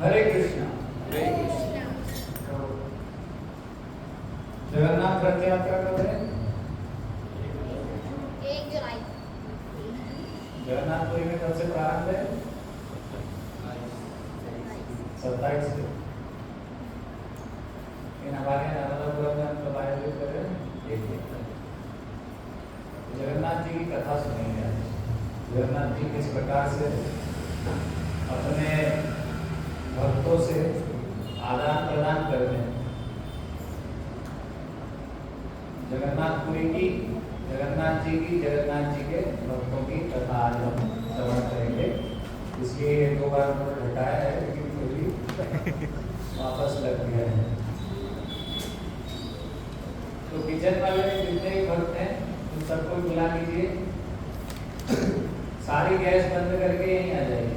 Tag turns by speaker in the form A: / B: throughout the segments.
A: हरे कृष्णा।
B: हरे कृष्णा।
A: जगन्नाथ रथ यात्रा कब है?
B: 1 जुलाई।
A: जगन्नाथपुरी में कब से प्रारंभ है? 27 से। इन हमारे नर्मदापुरम में हम लोग आयोजित कर रहे हैं 1 दिन तक। जगन्नाथ जी की कथा सुनेंगे आज। जगन्नाथ जी किस प्रकार से अपने भक्तों से आदान प्रदान करते हैं। जगन्नाथपुरी की, जगन्नाथ जी के भक्तों की कथा आज हम श्रवण करेंगे। इसलिए 2 बार उन्होंने हटाया है, लेकिन फिर भी वापस लग गया है। तो किचन वाले जितने भी भक्त हैं उन सबको बुला लीजिए। सारी गैस बंद करके यहीं आ जाइए,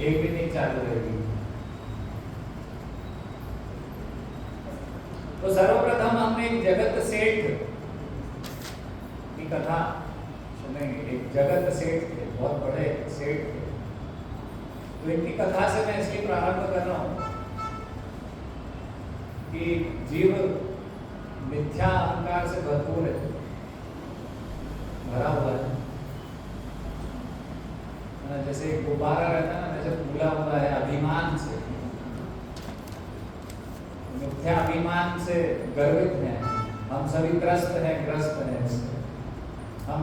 A: एक भी नहीं चालू रहेगी। तो सर्वप्रथम हम एक जगत सेठ की कथा सुनेंगे। एक जगत सेठ थे, बहुत बड़े सेठ थे। तो इनकी कथा से मैं इसलिए प्रारंभ कर रहा हूं कि जीव मिथ्या अहंकार से भरपूर है, भरा हुआ है। जैसे एक गुब्बारा रहता है ना, वैसे फूला हुआ है अभिमान से, मिथ्या अभिमान से गर्वित हैं। हम सभी ग्रस्त हैं इससे। हम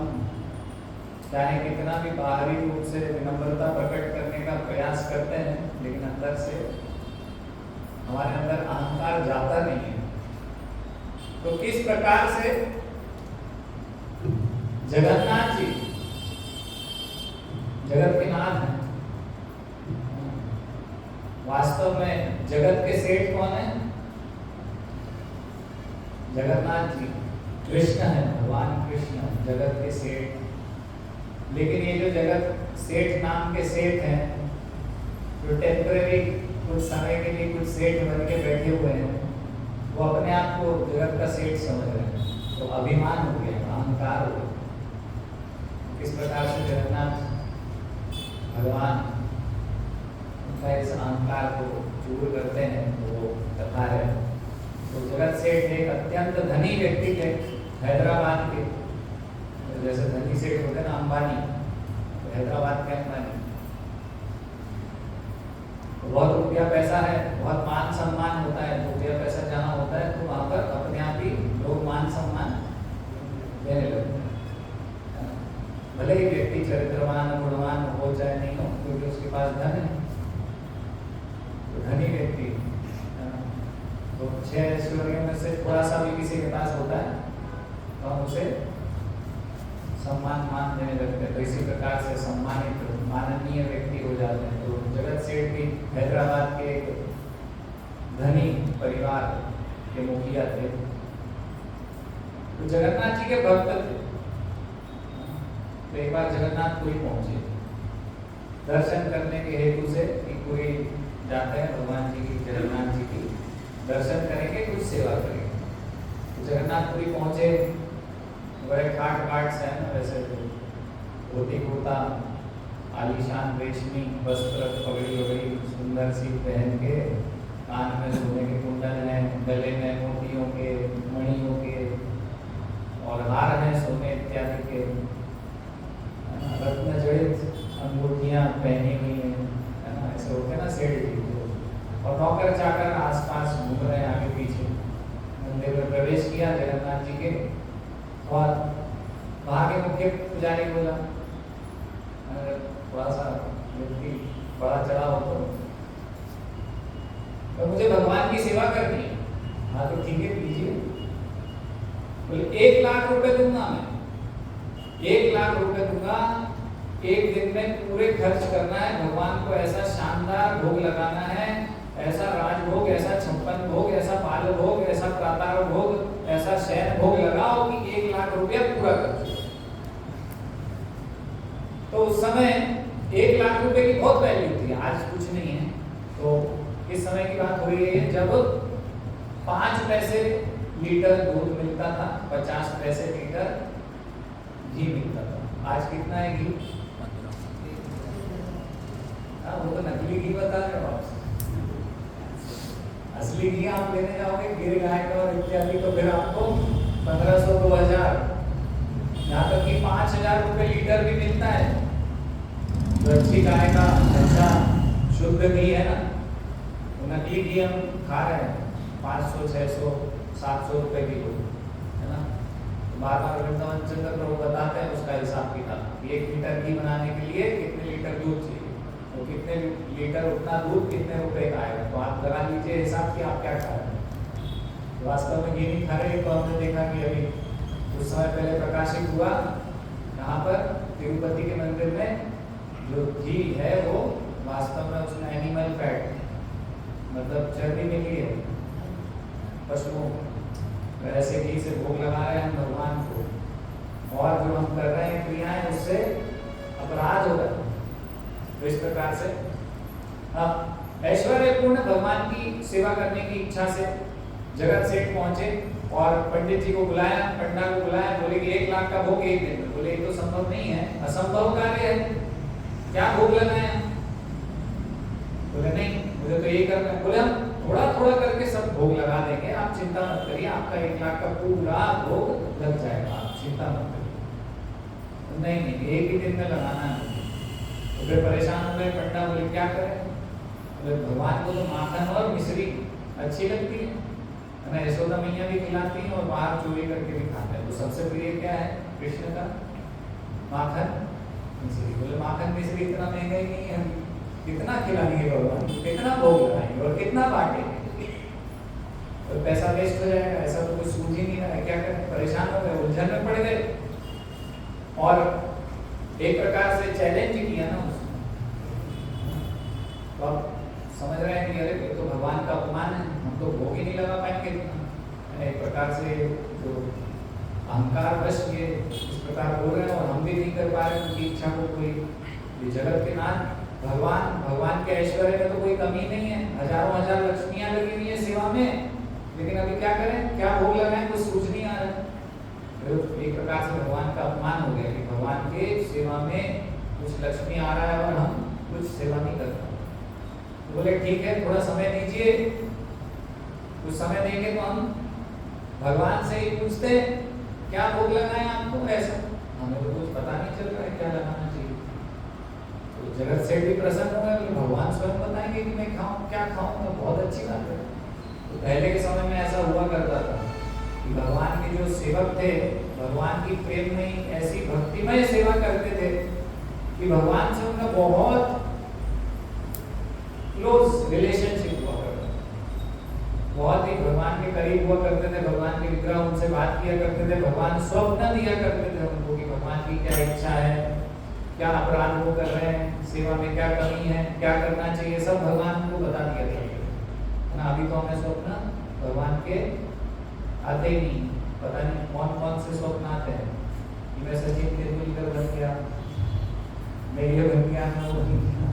A: चाहे कितना भी बाहरी रूप से विनम्रता प्रकट करने का प्रयास करते हैं, लेकिन अंदर से हमारे अंदर अहंकार जाता नहीं है। तो किस प्रकार से जगन्नाथ जी जगत के नाथ हैं। वास्तव में जगत के सेठ कौन है? जगन्नाथ जी, कृष्ण है, भगवान कृष्ण जगत के सेठ। लेकिन ये जो जगत सेठ नाम के सेठ हैं, जो टेम्परेरी कुछ समय के लिए कुछ सेठ बन के बैठे हुए हैं, वो अपने आप को जगत का सेठ समझ रहे हैं। तो अभिमान हो गया, अहंकार हो गया। किस प्रकार से जगन्नाथ भगवान उनका इस अहंकार को दूर करते हैं, वो कथा है। तो जगत सेठ एक अत्यंत धनी व्यक्ति थे, हैदराबाद के। जैसे धनी सेठ होते ना अंबानी, तो हैदराबाद के अंबानी। तो बहुत रुपया पैसा है, बहुत मान सम्मान होता है। रुपया पैसा जहाँ होता है तो वहाँ पर अपने आप ही लोग मान सम्मान देने लगते हैं। भले ही व्यक्ति चरित्रवान गुणवान हो चाहे नहीं हो, क्योंकि उसके पास धन है। तो धनी व्यक्ति, तो 6 ऐश्वर्यों में से थोड़ा सा भी किसी के पास होता है तो हम उसे सम्मान मान देने लगते हैं। तो इसी प्रकार से सम्मानित माननीय व्यक्ति हो जाते हैं। तो जगत सेठ भी हैदराबाद के एक धनी परिवार के मुखिया थे। तो जगन्नाथ जी के भक्त थे। तो एक बार जगन्नाथपुरी पहुंचे दर्शन करने के हेतु से, कि पूरी जाते हैं भगवान जी की, जगन्नाथ जी की दर्शन करेंगे, कुछ सेवा करेंगे। तो जगन्नाथपुरी पहुंचे, बड़े ठाट बाट से है ना, वैसे धोती कुर्ता, आलीशान रेशमी वस्त्र, पगड़ी वगड़ी सुंदर सी पहन के, कान में सोने के कुंडल हैं, गले में मोतियों के मणियों के और हार हैं सोने इत्यादि के, रत्न जड़ित अंगूठियां पहनी हुई हैं, है ना। ऐसे होते हैं ना सेठ जी। और नौकर चाकर आसपास घूम रहे हैं आगे पीछे। मंदिर में प्रवेश किया जगन्नाथ जी के, और वहाँ के मुख्य पुजारी बोला, थोड़ा सा व्यक्ति बड़ा चढ़ा हो तो मुझे भगवान की सेवा करनी है। हाँ तो ठीक है, कीजिए। बोले 1 लाख रुपए दूंगा मैं, 1 लाख रुपए दूंगा। 1 दिन में पूरे खर्च करना है, भगवान को ऐसा शानदार भोग लगाना है, ऐसा राजभोग, ऐसा 56 भोग, ऐसा बाल भोग, ऐसा प्रातः भोग, ऐसा शयन भोग लगाओ कि 1 लाख रुपया पूरा कर दो। तो उस समय 1 लाख रुपए की बहुत वैल्यू थी, आज कुछ नहीं है। तो इस समय की बात हो रही है जब 5 पैसे लीटर दूध मिलता था, 50 पैसे लीटर घी मिलता था। आज कितना है घी? वो तो नकली घी बता रहे हो आप। असली घी आप लेने जाओगे गिर गाय का और इत्यादि तो फिर आपको 1500 2000 यहाँ तक कि 5000 रुपए लीटर भी मिलता है। तो अच्छी गाय का अच्छा शुद्ध घी है ना, तो नकली घी हम खा रहे हैं 500 600 700 रुपए किलो है ना। तो बार बार वृंदावन चंद्र प्रभु बताते हैं उसका हिसाब किताब, 1 लीटर घी बनाने के लिए कितने लीटर दूध चाहिए, तो कितने लीटर उतना दूध कितने रुपए का आएगा, तो आप लगा लीजिए हिसाब कि आप क्या खा रहे हैं। वास्तव में घी नहीं खा रहे, तो हमने देखा कि अभी कुछ समय पहले प्रकाशित हुआ यहाँ पर तिरुपति के मंदिर में जो घी है वो वास्तव में उसमें एनिमल फैट मतलब चर्बी मिली है पशुओं, तो ऐसे घी से भोग लगा रहे हैं हम भगवान को, और जो हम कर रहे हैं क्रियाएं उससे अपराध हो रहा है। तो इस प्रकार से ऐश्वर्यपूर्ण भगवान की सेवा करने की इच्छा से जगत सेठ पहुंचे और पंडित जी को बुलाया, पंडा को बुलाया, बोले कि 1 लाख का भोग एक दिन में। बोले ये तो संभव नहीं है, असंभव कार्य है, क्या भोग लगाया? बोले नहीं मुझे तो यही करना है। बोले हम थोड़ा थोड़ा करके सब भोग लगा देंगे, आप चिंता मत करिए, आपका 1 लाख का पूरा भोग लग जाएगा, आप चिंता मत करिए। नहीं एक ही दिन में लगाना है। तो फिर परेशान हो गए पंडा, बोले क्या करें? बोले भगवान को तो माखन और मिश्री अच्छी लगती है ना, यशोदा मैया भी खिलाती हैं और बाहर चोरी करके भी खाते हैं। तो सबसे प्रिय क्या है कृष्ण का? माखन मिश्री। बोले माखन मिश्री इतना महंगा ही नहीं है, कितना खिलाएंगे भगवान, कितना भोग लगाएंगे और कितना बांटेंगे, तो पैसा वेस्ट हो जाएगा। ऐसा तो कुछ सूझ ही नहीं रहा है, क्या करें? परेशान हो गए, उलझन में पड़ गए और एक प्रकार से चैलेंज किया ना उसने। तो आप समझ रहे हैं कि अरे ये तो भगवान का अपमान है, हम तो भोग ही नहीं लगा पाएंगे। एक प्रकार से जो अहंकार वश ये इस प्रकार बोल रहे हैं और हम भी नहीं कर पा रहे उनकी इच्छा को। कोई ये जगत के नाथ भगवान के ऐश्वर्य में तो कोई कमी नहीं है, हजारों हजार लक्ष्मियां लगी हुई है सेवा में, लेकिन अभी क्या करें, क्या भोग लगाएं, कुछ सूझ नहीं आ रहा है। एक प्रकार से भगवान का अपमान हो गया कि भगवान के सेवा में कुछ लक्ष्मी आ रहा है और हम कुछ सेवा नहीं कर रहे। तो बोले ठीक है, थोड़ा समय दीजिए, कुछ समय देंगे तो हम भगवान से ही पूछते क्या भोग लगाएं आपको। ऐसा हमें तो कुछ पता नहीं चल रहा है क्या लगाना चाहिए। तो जगत से भी प्रसन्न हो गए, भगवान स्वयं बताएंगे कि मैं खाऊं क्या खाऊं, तो बहुत अच्छी बात है। तो पहले के समय में ऐसा हुआ करता था कि भगवान के जो सेवक थे भगवान की प्रेम में ऐसी भक्तिमय सेवा करते थे कि भगवान से उनका बहुत क्लोज रिलेशनशिप हुआ करता था, बहुत ही भगवान के करीब हुआ करते थे। भगवान के विग्रह उनसे बात किया करते थे, भगवान स्वप्न दिया करते थे उनको कि भगवान की क्या इच्छा है, क्या अपराध वो कर रहे हैं, सेवा में क्या कमी है, क्या करना चाहिए, सब भगवान को बता दिया करते थे। अभी तो हमें स्वप्न भगवान के आते ही नहीं, पता नहीं कौन कौन से स्वप्न आते हैं कि मैं सचिन तेंदुलकर बन गया, मैं ये बन गया, मैं वो बन गया,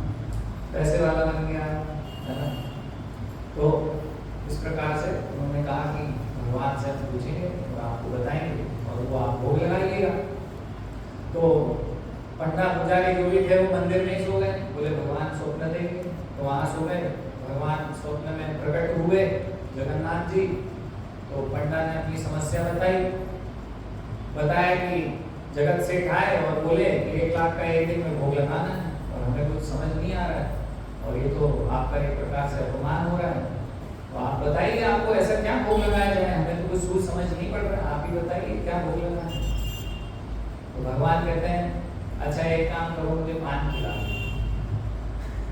A: पैसे वाला बन गया, है ना। तो इस प्रकार से उन्होंने कहा कि भगवान से हम पूछेंगे और आपको बताएंगे और वो आप भोग लगाइएगा। तो पंडा पुजारी जो भी थे वो मंदिर में ही सो गए, बोले भगवान स्वप्न देंगे, तो वहाँ सो गए। भगवान स्वप्न में प्रकट हुए जगन्नाथ जी। तो पंडा ने अपनी समस्या बताया कि जगत सेठ आए और बोले कि 1 लाख का एक दिन में भोग लगाना है और हमें कुछ समझ नहीं आ रहा है और ये तो आपका एक प्रकार से अपमान हो रहा है, तो आप बताइए आपको ऐसा क्या भोग लगाया जाए, हमें तो कुछ सूझ समझ नहीं पड़ रहा, आप ही बताइए क्या भोग लगाना है। तो भगवान कहते हैं अच्छा एक काम करो, मुझे पान खिला।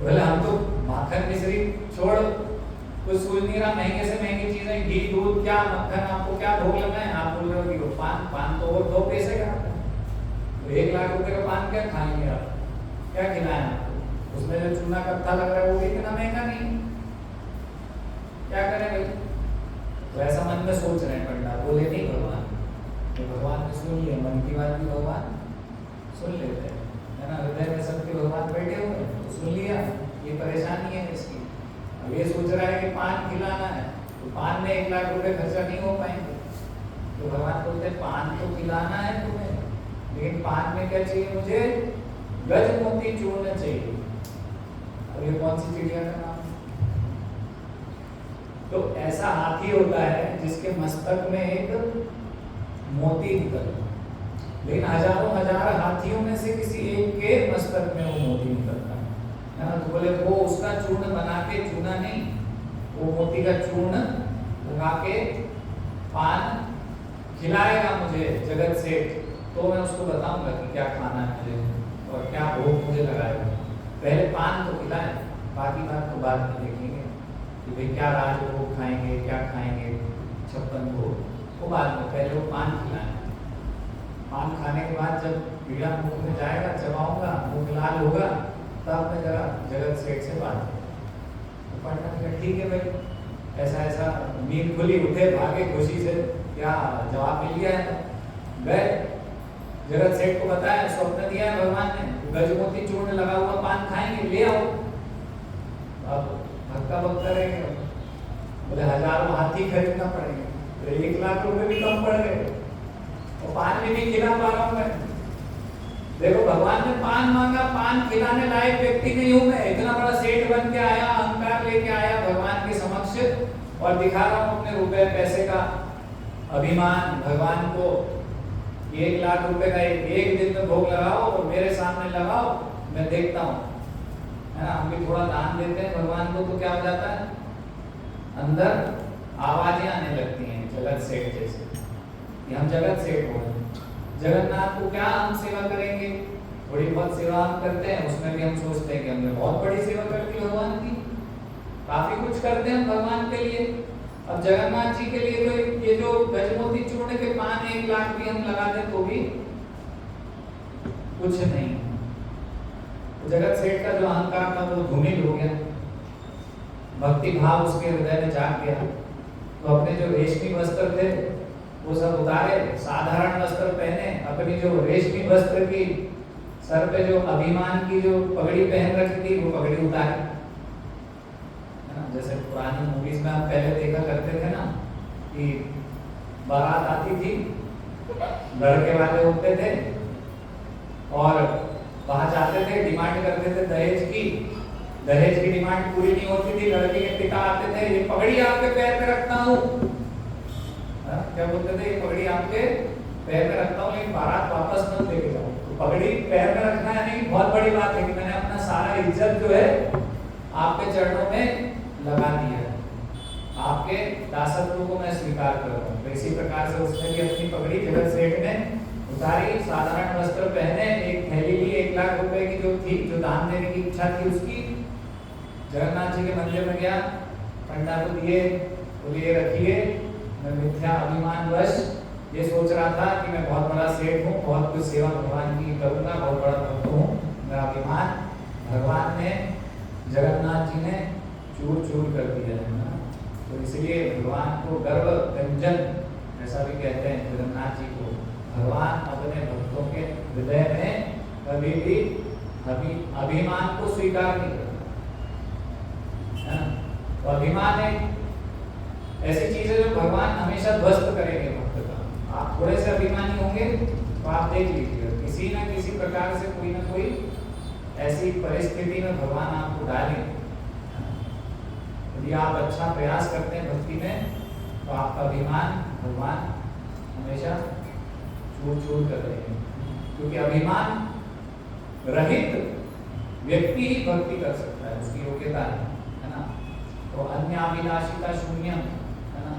A: बोले हम तो माखन मिश्री छोड़ कुछ सूझ नहीं रहा, महंगे से महंगी चीजें घी दूध क्या मक्खन आपको क्या भोग लगाए, आप बोल रहे हो कि वो पान तो और 2 पैसे का आता है, तो 1 लाख रुपए का पान क्या खाएंगे आप, क्या खिलाएं आपको, उसमें जो चूना कत्था लग रहा है वो भी इतना महंगा नहीं, क्या करें भाई। तो ऐसा मन में सोच रहे हैं पंडा। बोले नहीं भगवान, तो भगवान ने सुन लिया, मन की बात भी भगवान सुन लेते हैं, है ना। हृदय में सबके भगवान बैठे हुए हैं, तो सुन लिया ये परेशानी है इसकी। अब ये सोच रहा है कि पान खिलाना है, तो पान में 1 लाख रुपए खर्चा नहीं हो पाएंगे। तो भगवान बोलते हैं पान तो खिलाना है तुम्हें, लेकिन पान में क्या चाहिए मुझे, गज मोती चूर्ण चाहिए। अब ये कौन सी चिड़िया का नाम है? तो ऐसा हाथी होता है जिसके मस्तक में एक मोती निकलता है, लेकिन हजारों हजार हाथियों में से किसी एक के मस्तक में वो मोती निकलता है ना। तो बोले वो उसका चूर्ण बना के, चूना नहीं, वो मोती का चूर्ण लगा के पान खिलाएगा मुझे जगत सेठ, तो मैं उसको बताऊंगा कि क्या खाना है मुझे और क्या भोग मुझे लगाएगा। पहले पान तो खिलाए, बाकी बात तो बाद में देखेंगे कि भाई क्या राजभोग खाएंगे, क्या खाएंगे, 56 भोग, वो बाद में, पहले वो पान खिलाए। पान खाने के बाद जब कीड़ा मुंह में जाएगा, चबाऊंगा, मुंह लाल होगा, तब मैं जरा जगत सेठ से बात करूँ। तो पढ़ना का ठीक है भाई, ऐसा ऐसा, नींद खुली, उठे, भागे खुशी से, क्या जवाब मिल गया है। गए जगत सेठ को बताया, स्वप्न दिया है भगवान ने, गजमोती चूर्ण लगा हुआ पान खाएंगे, ले आओ। अब धक्का बक्का रहेंगे, बोले हजारों हाथी खरीदना पड़ेगा, तो 1 लाख रुपए भी कम पड़ गए, और पान भी नहीं खिला पा रहा हूं मैं। देखो भगवान ने पान मांगा, पान खिलाने लायक व्यक्ति नहीं हूं मैं, इतना बड़ा सेठ बन के आया, अहंकार लेके आया भगवान के समक्ष और दिखा रहा हूं अपने रुपए पैसे का अभिमान भगवान को। 1 लाख रुपए का एक दिन में भोग लगाओ और मेरे सामने लगाओ, मैं देखता हूँ, है ना। हम भी थोड़ा दान देते हैं भगवान को, तो क्या हो जाता है, अंदर आवाजें आने लगती हैं जगत सेठ जैसे, कि हम जगत सेठ हो, जगन्नाथ को क्या हम सेवा करेंगे। थोड़ी बहुत सेवा हम करते हैं, उसमें भी हम सोचते हैं कि हमने बहुत बड़ी सेवा कर दी भगवान की, काफी कुछ करते हैं भगवान के लिए। अब जगन्नाथ जी के लिए तो ये जो गजमोती चूर्ण के पान 1 लाख भी हम लगा दें तो भी कुछ नहीं। तो जगत सेठ का जो अहंकार था वो धूमिल हो गया, भक्ति भाव उसके हृदय में जाग गया। तो अपने जो रेशमी वस्त्र थे वो सब उतारे, साधारण वस्त्र पहने, अपनी जो रेशमी वस्त्र की सर पे जो अभिमान की जो पगड़ी पहन रखी थी वो पगड़ी उतारी। जैसे पुरानी मूवीज में आप पहले देखा करते थे ना कि बारात आती थी, लड़के वाले होते थे और वहां जाते थे, डिमांड करते थे दहेज की डिमांड पूरी नहीं होती थी, लड़के के पिता आते थे, ये पगड़ी आपके पैर पे रखता हूँ, क्या बोलते थे, ये पगड़ी आपके पैर में रखता हूँ, लेकिन बारात वापस मत लेके जाओ। तो पगड़ी पैर में रखना है नहीं, बहुत बड़ी बात है कि मैंने अपना सारा इज्जत जो है आपके चरणों में लगा दिया है, आपके दासत्व को मैं स्वीकार कर रहा हूँ। तो इसी प्रकार से उसने भी अपनी पगड़ी जगत सेठ ने उतारी, साधारण वस्त्र पहने, एक थैली ली 1 लाख रुपए की जो थी, जो दान देने की इच्छा थी उसकी, जगन्नाथ जी के मंदिर में गया, पंडा को दिए, बोले ये रखिए, मैं मिथ्या अभिमान वश ये सोच रहा था कि मैं बहुत बड़ा सेठ हूँ, बहुत कुछ सेवा भगवान की करूँगा, बहुत बड़ा भक्त हूँ, मेरा अभिमान भगवान ने, जगन्नाथ जी ने चूर चूर कर दिया है ना। तो इसलिए भगवान को गर्व व्यंजन ऐसा भी कहते हैं जगन्नाथ जी को। भगवान अपने भक्तों के हृदय में कभी भी अभिमान को स्वीकार नहीं करता है ना। तो अभिमान एक ऐसी चीज है जो भगवान हमेशा ध्वस्त करेंगे भक्त का। आप थोड़े से अभिमानी होंगे तो आप देख लीजिएगा किसी न किसी प्रकार से कोई ना कोई ऐसी परिस्थिति में भगवान आपको डालेंगे। यदि आप अच्छा प्रयास करते हैं भक्ति में तो आपका अभिमान भगवान हमेशा चूर चूर कर रहे हैं, क्योंकि अभिमान रहित व्यक्ति ही भक्ति कर सकता है, उसकी योग्यता है ना। तो अन्य अभिलाषिता शून्यम है ना,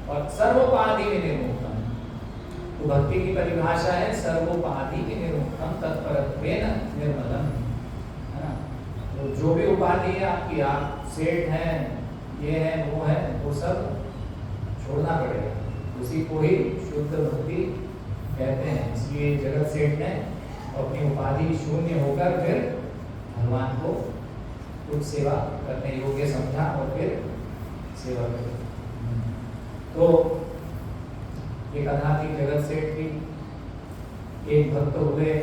A: और सर्वोपाधि विनिर्मुक्तम। तो भक्ति की परिभाषा है सर्वोपाधि विनिर्मुक्तम तत्परत्वेन निर्मलम है ना। तो जो भी उपाधि है आपकी, आप सेठ हैं, ये है वो है, वो सब छोड़ना पड़ेगा, उसी को ही शुद्ध भक्ति कहते हैं। इसलिए जगत सेठ ने अपनी उपाधि शून्य होकर फिर भगवान को कुछ सेवा करने योग्य समझा और फिर सेवा करी। तो एक कथा थी जगत सेठ की। एक भक्त हुए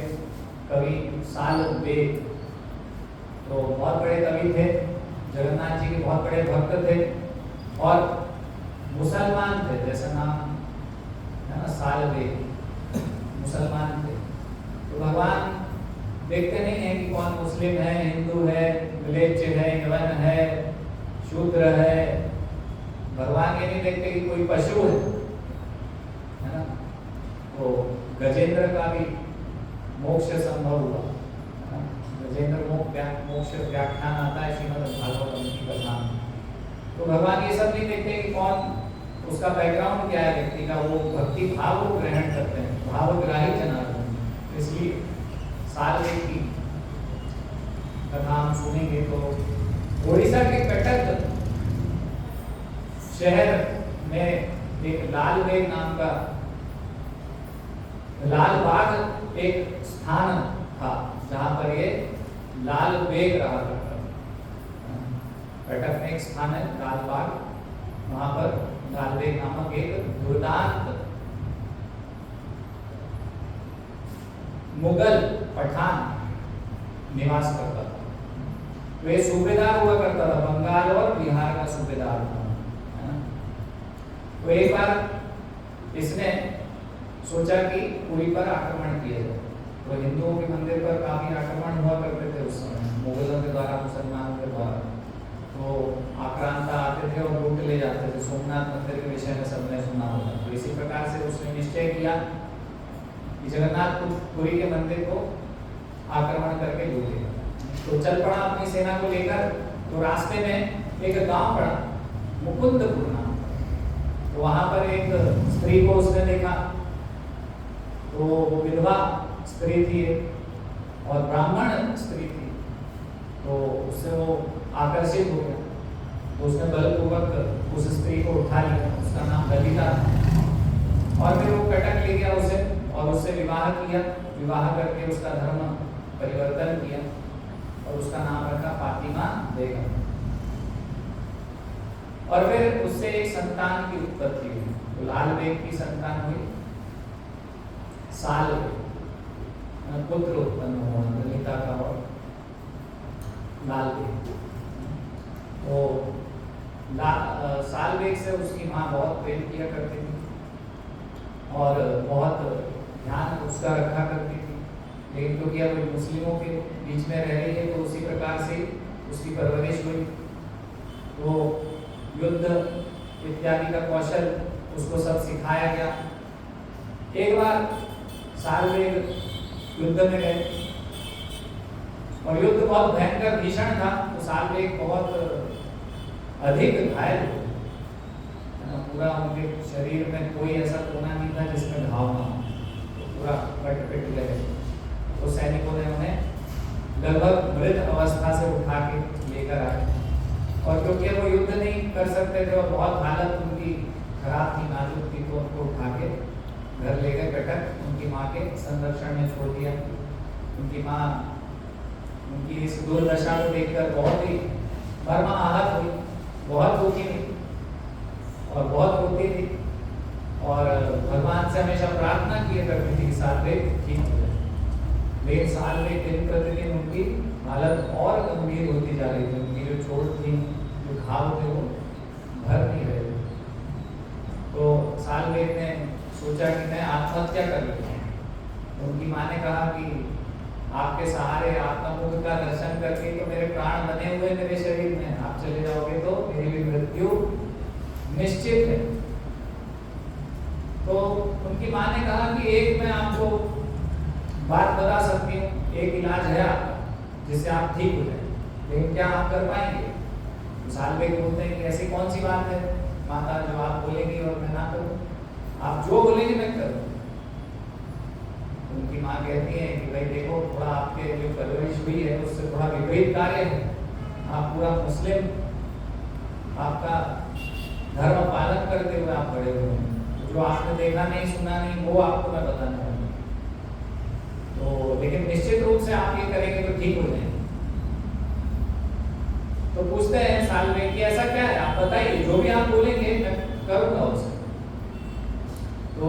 A: कवि साल बेग, तो बहुत बड़े कवि थे, जगन्नाथ जी के बहुत बड़े भक्त थे और मुसलमान थे, जैसा नाम है ना साल बेग, मुसलमान थे। तो भगवान देखते नहीं है कि कौन मुस्लिम है, हिंदू है, म्लेच्छ है, यवन है, शूद्र है, भगवान ये नहीं देखते कि कोई पशु है ना। तो गजेंद्र का भी मोक्ष संभव हुआ, है ना? गजेंद्र मोक्ष व्याख्यान आता है श्रीमद् भागवतम की कथा में। तो भगवान ये सब नहीं देखते कि कौन, उसका बैकग्राउंड क्या है व्यक्ति का, वो भक्ति भाव को ग्रहण करते हैं, भावग्राही जनार्दन। इसलिए सालवेग की कथा हम सुनेंगे तो उड़ीसा के कटक शहर में एक लालबेग नाम का, लालबाग एक स्थान था जहां पर ये लालबेग रहा करता था। कटक में एक स्थान है लालबाग, वहां पर लालबेग नामक एक दुर्दांत मुगल पठान निवास करता था। तो ये सूबेदार हुआ करता था, बंगाल और बिहार का सूबेदार था, है ना। तो एक बार इसने सोचा कि पुरी पर आक्रमण किया जाए। तो हिंदुओं के मंदिर पर काफी आक्रमण हुआ करते थे उस समय, मुगलों के द्वारा, मुसलमानों के द्वारा। तो आक्रांता आते थे और लूट ले जाते थे। सोमनाथ मंदिर के विषय में सबने सुना होगा। तो इसी प्रकार से उसने निश्चय किया कि जगन्नाथपुरी के मंदिर को आक्रमण करके लूटेगा। तो चल पड़ा अपनी सेना को लेकर। तो रास्ते में एक गांव पड़ा, मुकुंदपुर नाम। तो वहां पर एक स्त्री को उसने देखा। तो वो विधवा स्त्री थी और ब्राह्मण स्त्री थी। तो उससे वो आकर्षित हो गया। तो उसने बलपूर्वक उस स्त्री को उठा लिया, उसका नाम ललिता था। और फिर वो कटक ले गया उसे और उससे विवाह किया। विवाह करके उसका धर्म परिवर्तन किया और उसका नाम रखा फातिमा बेगम। और फिर उससे एक संतान की उत्पत्ति हुई। तो लाल बेग की संतान हुई साल पुत्र उत्पन्न हुआ ललिता का और लाल बेग। तो साल बेग से उसकी माँ बहुत प्रेम किया करती थी और बहुत ध्यान उसका रखा करती थी। लेकिन क्योंकि अब मुस्लिमों के बीच में रह रही है तो उसी प्रकार से उसकी परवरिश हुई। तो युद्ध इत्यादि का कौशल उसको सब सिखाया गया। एक बार सालवेग युद्ध में गए और युद्ध बहुत भयंकर भीषण था। तो सालवेग बहुत अधिक घायल हो, पूरा उनके शरीर में कोई ऐसा कोना नहीं था जिसमें घाव ना हो, तो पूरा कट पिट गए। तो सैनिकों ने उन्हें लगभग मृत अवस्था से उठा के लेकर आए। और क्योंकि वो युद्ध नहीं कर सकते थे और बहुत हालत उनकी खराब थी, नाजुक थी, तो उनको उठा के घर ले गए कटक। उनकी माँ के संरक्षण में छोड़ दिया। उनकी माँ उनकी इस दुर्दशा को देखकर बहुत ही मर्माहत हुई, बहुत दुखी थी और बहुत रोती थी और भगवान से हमेशा प्रार्थना किया करती थी कि सालवेग ठीक हो जाए। लेकिन सालवेग दिन प्रतिदिन उनकी हालत और गंभीर होती जा रही थी। उनकी जो चोट थी, जो घाव थे, वो भर नहीं रहे थे। तो सालवेग ने सोचा कि मैं आत्महत्या कर लूँ। तो उनकी माँ ने कहा कि आपके सहारे आत्ममुख का दर्शन करके तो मेरे प्राण बने हुए मेरे शरीर में, आप चले जाओगे तो मेरी भी मृत्यु निश्चित है। तो उनकी माँ ने कहा कि एक मैं आपको बात बता सकती हूँ, एक इलाज है आपका जिससे आप ठीक हो जाए, लेकिन क्या आप कर पाएंगे? तो सालवेग बोलते हैं कि ऐसी कौन सी बात है माता जो आप बोलेंगी और मैं ना करूँ? आप जो बोलेंगे मैं करूँ। उनकी माँ कहती है कि भाई देखो, थोड़ा आपके जो परवरिश हुई है उससे थोड़ा विपरीत कार्य है। आप पूरा मुस्लिम, आपका धर्म पालन करते हुए आप बड़े हुए हैं, तो जो आपने देखा नहीं सुना नहीं वो आपको मैं बताना चाहूँगी। तो लेकिन निश्चित रूप से आप ये करेंगे तो ठीक हो जाएंगे। तो पूछते हैं सालवेग कि ऐसा क्या है, आप बताइए, जो भी आप बोलेंगे मैं करूँगा उसे। तो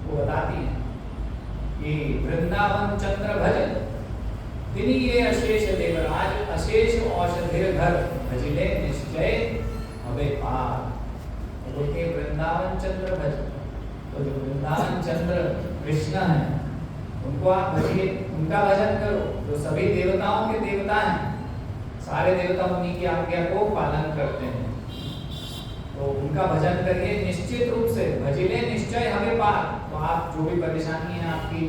A: वो बताती है कि वृंदावन चंद्र भजन तिनी ये अशेष देवराज, अशेष औषधिर घर भजिले निश्चय हवे पार। तो बोलते वृंदावन चंद्र भजन, तो जो वृंदावन चंद्र कृष्ण है उनको आप भजिए, उनका भजन करो, जो सभी देवताओं के देवता हैं, सारे देवता उन्हीं की आज्ञा को पालन करते हैं। तो तो उनका भजन करिए निश्चित रूप से, भजिले निश्चय हमें पार। तो आप जो भी परेशानी है आपकी,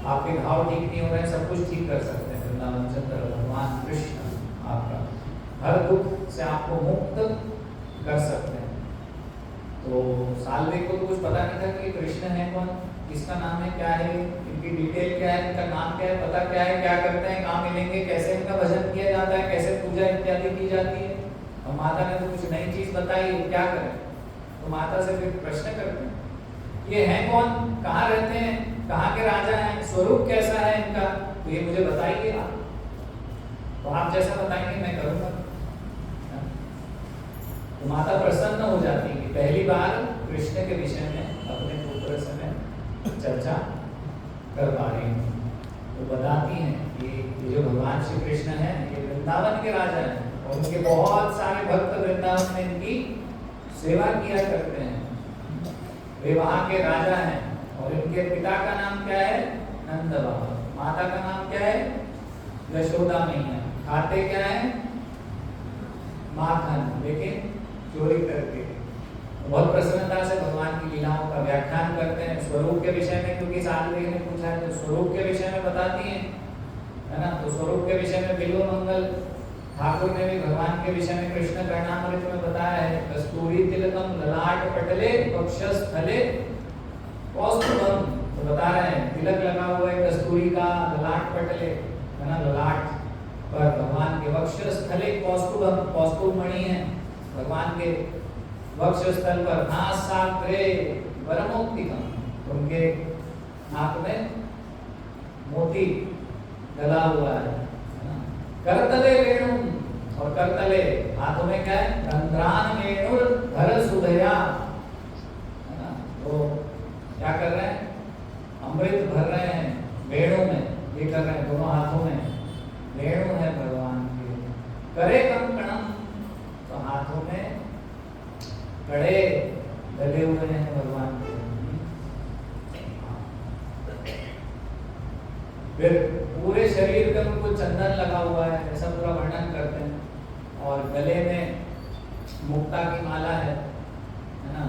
A: आपके घाव ठीक नहीं हो रहे हैं, सब कुछ ठीक कर सकते हैं वृंदावन चंद्र भगवान कृष्ण। आपका हर दुख से आपको मुक्त कर सकते हैं। तो साल्वे को तो कुछ पता नहीं था कि कृष्ण है कौन, किसका नाम है, क्या है, इनकी डिटेल क्या है, इनका नाम क्या है, पता क्या है, क्या करते हैं, कहाँ मिलेंगे, कैसे इनका भजन किया जाता है, कैसे पूजा इत्यादि की जाती है। और माता ने तो कुछ नई चीज बताई, क्या करें। तो माता से फिर प्रश्न करते हैं ये हैं कौन, कहाँ रहते हैं, कहाँ के राजा हैं, स्वरूप कैसा है इनका, तो ये मुझे बताइए आप। तो आप जैसा बताएंगे मैं करूँगा। तो माता प्रसन्न हो जाती है कि पहली बार कृष्ण के विषय में अपने पुत्र से मैं चर्चा कर पा रही हूँ। तो बताती हैं कि ये जो भगवान श्री कृष्ण हैं ये वृंदावन के राजा हैं और उनके बहुत सारे भक्त वृंदावन में इनकी सेवा किया करते हैं। वे वहाँ के राजा हैं और इनके पिता का नाम क्या है, नंद बाबा। माता का नाम क्या है, यशोदा मैया। खाते क्या है, माखन, लेकिन चोरी करके। बहुत प्रसन्नता से भगवान की लीलाओं का व्याख्यान करते हैं। स्वरूप के विषय में, क्योंकि साधवी ने पूछा है तो स्वरूप के विषय में बताती हैं, है ना। तो स्वरूप के विषय में बिल्व मंगल ठाकुर ने भी भगवान के विषय में कृष्ण कर्णामृत में बताया है। कस्तूरी तिलकम ललाट पटले वक्षस्थले कौस्तुभम। तो बता रहे हैं तिलक लगा हुआ है कस्तूरी का ललाट पटले, है ना, ललाट पर भगवान के वक्षस्थले कौस्तुभम, कौस्तुभ मणि है भगवान के वक्षस्थल पर। नासाग्रे वरमोक्तिकम, उनके नाक में मोती डला हुआ है। करतले वेणु, और करतले हाथों में क्या है, रंध्रान वेणुर धर सुधया, है ना। तो क्या कर रहे हैं, अमृत भर रहे हैं वेणु में, ये कर रहे हैं दोनों हाथों में वेणु है भगवान के। करे कंकणम, तो हाथों में कड़े लगे हुए हैं भगवान के। फिर पूरे शरीर पे उनको चंदन लगा हुआ है, ऐसा पूरा वर्णन करते हैं। और गले में मुक्ता की माला है ना,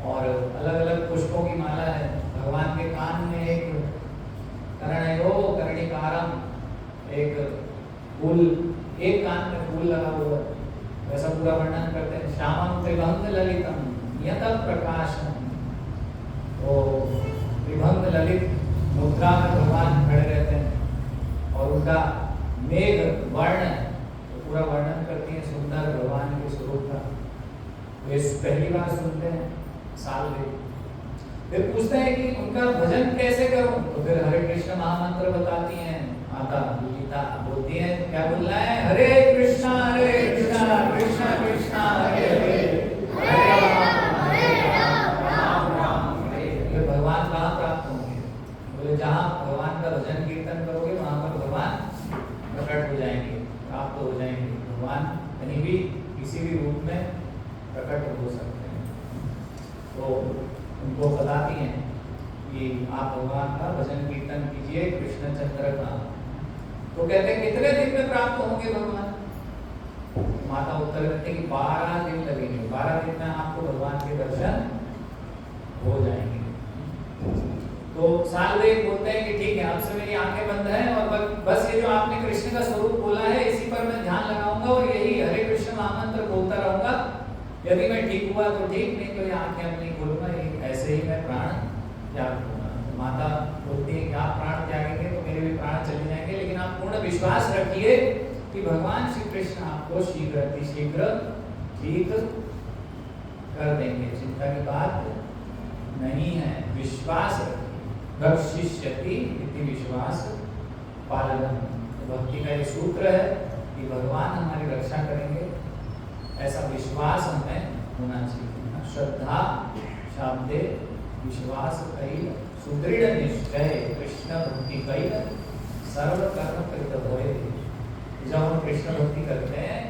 A: और अलग अलग पुष्पों की माला है। भगवान के कान में एक कर्णयो कर्णिकारम, एक फूल, एक कान में फूल लगा हुआ है, वैसा पूरा वर्णन करते हैं। श्यामम त्रिभंग ललितम यत प्रकाशम, तो त्रिभंग ललित मुद्रा में भगवान खड़े रहते हैं और उनका मेघ वर्ण, तो पूरा वर्णन करती है सुंदर भगवान के स्वरूप का। वे पहली बार सुनते हैं साल में। फिर पूछते हैं कि उनका भजन कैसे करूं, तो फिर हरे कृष्ण महामंत्र बताती हैं माता गीता, बोलती है क्या बोलना है, हरे कृष्णा कृष्णा कृष्णा हरे हरे, हरे राम राम हरे। ये भगवान कहाँ प्राप्त होंगे, बोले जहाँ भगवान का भजन कीर्तन करोगे वहाँ पर भगवान प्रकट हो जाएंगे, प्राप्त हो जाएंगे। भगवान कहीं भी किसी भी रूप में प्रकट हो सकते हैं। तो उनको बताती हैं कि आप भगवान का भजन कीर्तन कीजिए कृष्णचंद्र का। तो कहते हैं कितने दिन में प्राप्त होंगे भगवान, माता उत्तर देते कि 12 दिन लगेंगे, 12 दिन में आपको भगवान के दर्शन हो जाएंगे। तो सालवे बोलते हैं कि ठीक है, अब से मेरी आंखें बंद हैं और बस ये जो आपने कृष्ण का स्वरूप बोला है इसी पर मैं ध्यान लगाऊंगा और यही हरे कृष्ण महामंत्र बोलता रहूंगा। यदि मैं ठीक हुआ तो ठीक, नहीं तो ये आंखें अब नहीं खोलूंगा, ऐसे ही मैं प्राण त्याग दूंगा। तो माता बोलती है कि आप प्राण त्यागेंगे तो मेरे भी प्राण चले जाएंगे, लेकिन आप पूर्ण विश्वास रखिए कि भगवान श्री कृष्ण आपको शीघ्र अतिशीघ्र ठीक कर देंगे, चिंता की बात नहीं है, विश्वास रखिए। रक्षिष्यति इति विश्वास पालनम, भक्ति का ये सूत्र है कि भगवान हमारी रक्षा करेंगे, ऐसा विश्वास हमें होना चाहिए। श्रद्धा शाब्दे विश्वास कई सुदृढ़ निश्चय कृष्ण भक्ति कई सर्व कर्म कृत होए। जब हम कृष्ण भक्ति करते हैं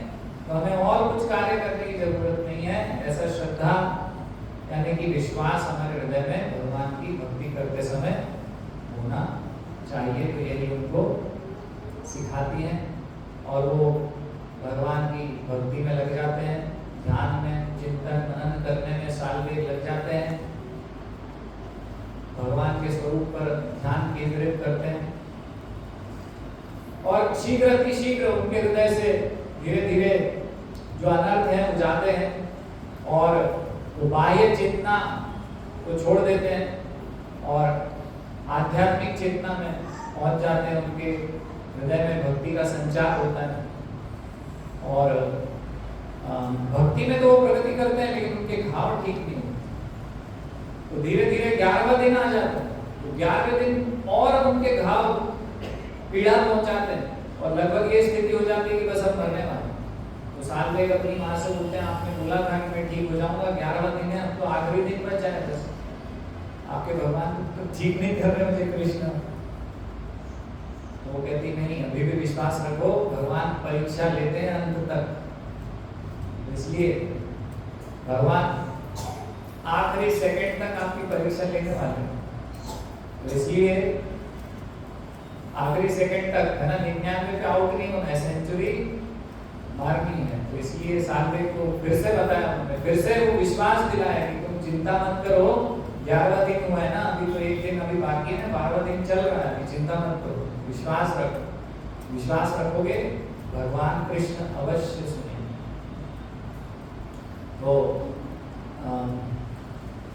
A: तो हमें और कुछ कार्य करने की जरूरत नहीं है, ऐसा श्रद्धा यानी कि विश्वास हमारे हृदय में भगवान की भक्ति करते समय होना चाहिए। तो यही उनको सिखाती हैं और वो भगवान की भक्ति में लग जाते हैं, ध्यान में मनन करने में साल भर लग जाते हैं, भगवान के स्वरूप पर ध्यान केंद्रित करते हैं और शीघ्र अतिशीघ्र उनके हृदय से धीरे धीरे जो अनर्थ है वो जाते हैं और वो बाह्य चेतना को छोड़ देते हैं और आध्यात्मिक चेतना में पहुंच जाते हैं। उनके हृदय में भक्ति का संचार होता है और भक्ति में तो वो प्रगति करते हैं, लेकिन उनके घाव ठीक नहीं होते। तो धीरे धीरे 11वां दिन आ जाता है, तो 11वें दिन और उनके घाव पीड़ा पहुंचाते हैं और लगभग ये स्थिति हो जाती है कि बस अब मरने वाले। तो साल भर अपनी माँ से बोलते हैं, आपने बोला था कि मैं ठीक हो जाऊंगा, 11वां दिन है, अब तो आखिरी दिन बच जाए, बस आपके भगवान तो ठीक नहीं कर रहे मुझे कृष्ण। तो वो कहती नहीं, अभी भी विश्वास रखो, भगवान परीक्षा लेते हैं अंत तक, इसलिए भगवान आखिरी सेकंड तक आपकी परीक्षा लेने वाले हैं। तो इसलिए आखिरी सेकंड तक है ना, 99 पे आउट नहीं होना है, सेंचुरी मारनी है। तो इसलिए सालवे को फिर से बताया उन्होंने, फिर से वो विश्वास दिलाया कि तुम चिंता मत करो, 11वां दिन हुआ है ना, अभी तो एक दिन अभी बाकी है, 12वां दिन चल रहा है, चिंता मत करो, विश्वास रखो, विश्वास रखोगे भगवान कृष्ण अवश्य सुनेंगे। तो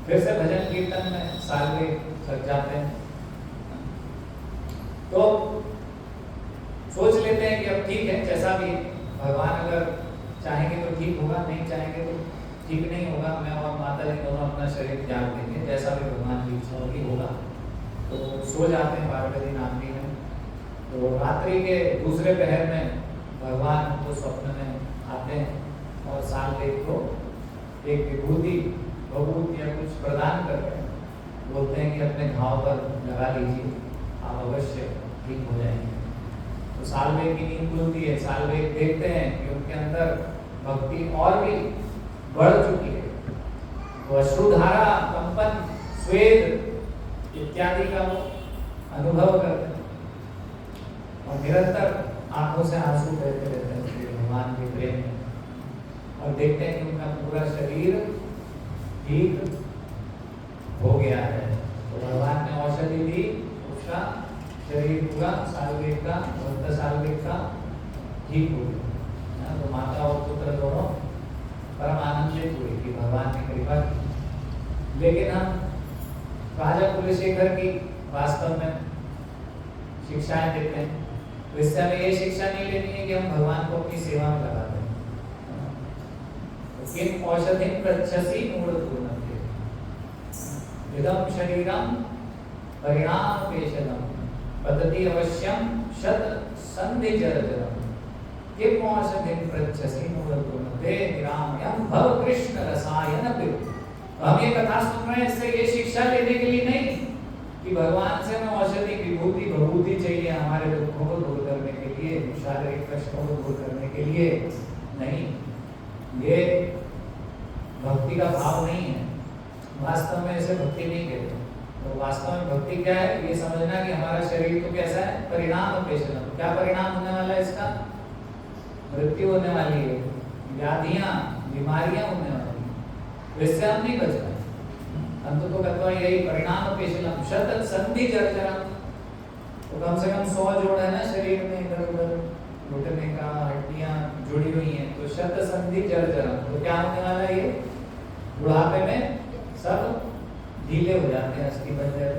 A: फिर से भजन कीर्तन में सालवे सज जाते हैं। तो सोच लेते हैं कि अब ठीक है, जैसा भी भगवान अगर चाहेंगे तो ठीक होगा, नहीं चाहेंगे तो ठीक नहीं होगा, मैं और माता जी दोनों अपना शरीर त्याग देंगे, जैसा भी भगवान की इच्छा होगी होगा। तो सो जाते हैं 12वें दिन आखिरी में। तो रात्रि के दूसरे पहर में भगवान उनको स्वप्न में आते हैं और सालवेग को एक विभूति भभूत या कुछ प्रदान करते हैं, बोलते हैं कि अपने घाव पर लगा लीजिए, आप अवश्य ठीक हो जाएंगे। तो सालवेग की नींद खुलती है, सालवेग देखते हैं कि उनके अंदर भक्ति और भी बढ़ चुकी है। तो अश्रुधारा, कंपन, स्वेद इत्यादि का वो अनुभव करते हैं और निरंतर आंखों से आंसू बहते रहते हैं भगवान के प्रेम में, और देखते हैं कि उनका पूरा शरीर ठीक हो गया है। तो भगवान ने औषधि दी, उसका शरीर पूरा सालवेग का, भक्त सालवेग का ठीक हो गया। तो माता और पुत्र दोनों परम आनंदित हुए कि भगवान ने कृपा की। लेकिन हम राजा कुलशेखर की वास्तव में शिक्षाएं देते हैं, तो इससे हमें ये शिक्षा नहीं लेनी है कि हम भगवान को अपनी सेवा में लगा दें। किम औषधिं पृच्छसि मूढ़पूर्णते इदं शरीरं परिणामपेशदं पतति अवश्यम शत संधि जर्जरम्। किम औषधिं पृच्छसि मूढ़पूर्णते निरामयं भव कृष्ण रसायन पिब। हम ये कथा सुन रहे हैं, इससे ये शिक्षा लेने के लिए नहीं कि भगवान से हमें औषधि विभूति भभूति चाहिए हमारे दुखों को दूर करने के लिए, शारीरिक कष्टों को दूर करने के लिए नहीं। ये भक्ति का भाव नहीं है, वास्तव में इसे भक्ति नहीं कहते। तो वास्तव में भक्ति क्या है, ये समझना कि हमारा शरीर तो कैसा है, परिणाम पेशनम। क्या परिणाम होने वाला है इसका? मृत्यु होने वाली है, व्याधियां बीमारियां होने वाली है, तो इससे हम नहीं बच पाए। अंत तो कहता है यही परिणाम पेशनम शत संधि जर्जरम। तो कम से कम 100 जोड़ है ना शरीर में, इधर उधर घुटने का हड्डियां जुड़ी हुई हैं, तो शत संधि जर्जरम। तो क्या होने वाला है, ये बुढ़ापे में सब ढीले हो जाते हैं, अस्थि पंजर।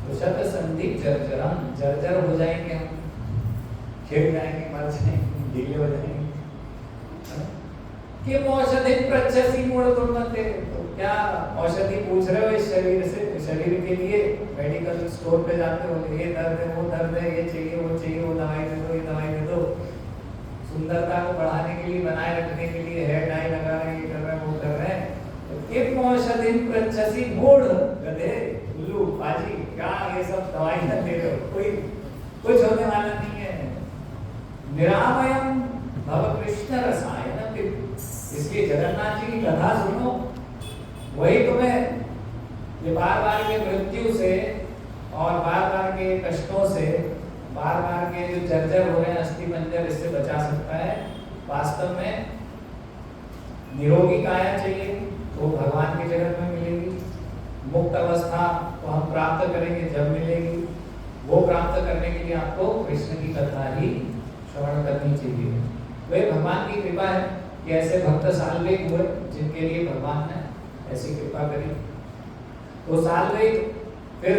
A: तो शत संधि जर्जरम, जर्जर हो जाएंगे हम, गिर जाएंगे, मर जाएंगे, ढीले हो जाएंगे। कि औषधि पृच्छसि मूढ़पूर्णते। तो क्या औषधि पूछ रहे हो इस शरीर से, शरीर के लिए मेडिकल स्टोर पे जाते हो, ये दर्द है, वो दर्द है, ये चाहिए, वो चाहिए, वो दवाई दे दो, ये दवाई दे दो। सुंदरता को बढ़ाने के लिए, बनाए रखने के लिए हेयर डाई लगा रहे हैं, ये कर रहे हैं, वो कर रहे हैं। तो किम औषधि पृच्छसि मूढ़, गधे, उल्लू, पाजी, क्या ये सब दवाइयां दे रहे हो, कोई कुछ होने वाला नहीं है। निरामयम भव कृष्ण रसायन पिब। इसलिए जगन्नाथ जी की कथा सुनो, वही तुम्हें ये बार बार के मृत्यु से और बार बार के कष्टों से, बार बार के जो जर्जर हो रहे हैं अस्थि पंजर, इससे बचा सकता है। वास्तव में निरोगी काया चाहिए तो भगवान के जगत में मिलेगी। मुक्त अवस्था तो हम प्राप्त करेंगे जब मिलेगी, वो प्राप्त करने के लिए आपको कृष्ण की कथा ही श्रवण करनी चाहिए। वह भगवान की कृपा है कि ऐसे भक्त साल्विक हुए जिनके लिए भगवान ने ऐसी कृपा करी। तो साल्विक फिर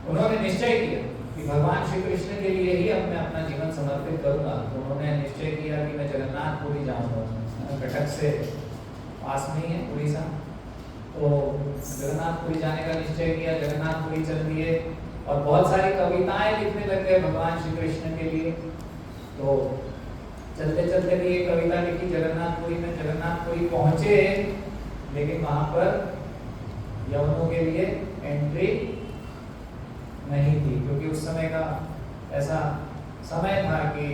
A: उन्होंने निश्चय किया कि भगवान श्री कृष्ण के लिए ही अब मैं अपना जीवन समर्पित करूंगा। तो उन्होंने निश्चय किया कि मैं जगन्नाथपुरी जाऊंगा। कटक से पास में ही है उड़ीसा, तो जगन्नाथपुरी जाने का निश्चय किया। जगन्नाथपुरी चल दिए और बहुत सारी कविताएं लिखने लग गए भगवान श्री कृष्ण के लिए। तो चलते चलते भी एक कविता लिखी जगन्नाथपुरी में। जगन्नाथपुरी पहुंचे लेकिन वहां पर यवनों के लिए एंट्री नहीं थी, क्योंकि उस समय का ऐसा समय था कि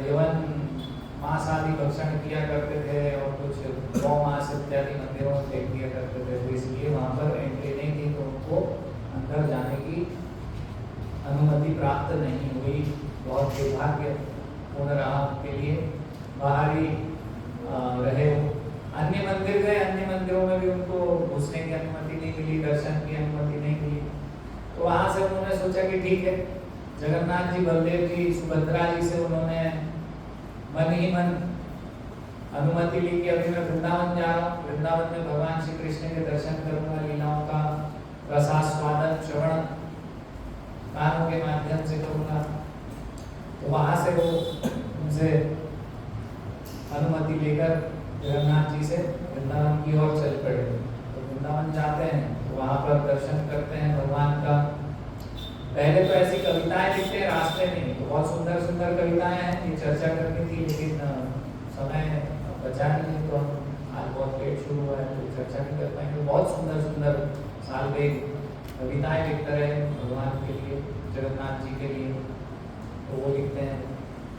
A: यवन मांस आदि भक्षण किया करते थे और कुछ गौ मांस इत्यादि मंदिरों में फेंक दिया करते थे, तो इसलिए वहां पर एंट्री नहीं थी, तो उनको अंदर जाने की अनुमति प्राप्त नहीं हुई। बहुत दुर्भाग्यपूर्ण रहा उनके लिए। बाहर ही रहे। अन्य मंदिर गए, अन्य मंदिरों में भी उनको घुसने की अनुमति नहीं मिली, दर्शन की अनुमति नहीं मिली। तो वहां से उन्होंने सोचा कि ठीक है, जगन्नाथ जी, बलदेव जी, सुभद्रा जी से उन्होंने मन ही मन अनुमति ली कि अभी मैं वृंदावन जा रहा हूँ, वृंदावन में भगवान श्री कृष्ण के दर्शन करूंगा, लीलाओं का रसास्वादन श्रवण कानों के माध्यम से करूंगा। तो वहां से वो उनसे अनुमति लेकर जगन्नाथ जी से वृंदावन की ओर चल पड़े। तो वृंदावन जाते हैं तो वहां पर दर्शन करते हैं भगवान का। पहले तो ऐसी कविताएं लिखते हैं रास्ते में, तो बहुत सुंदर सुंदर कविताएं हैं, ये चर्चा करनी थी लेकिन समय बचा नहीं, तो हम आज बहुत लेट शुरू हुआ है तो चर्चा नहीं कर पाएंगे। बहुत सुंदर सुंदर साल्विक कविताएं लिखते रहे भगवान के लिए, जगन्नाथ जी के लिए, तो वो लिखते हैं।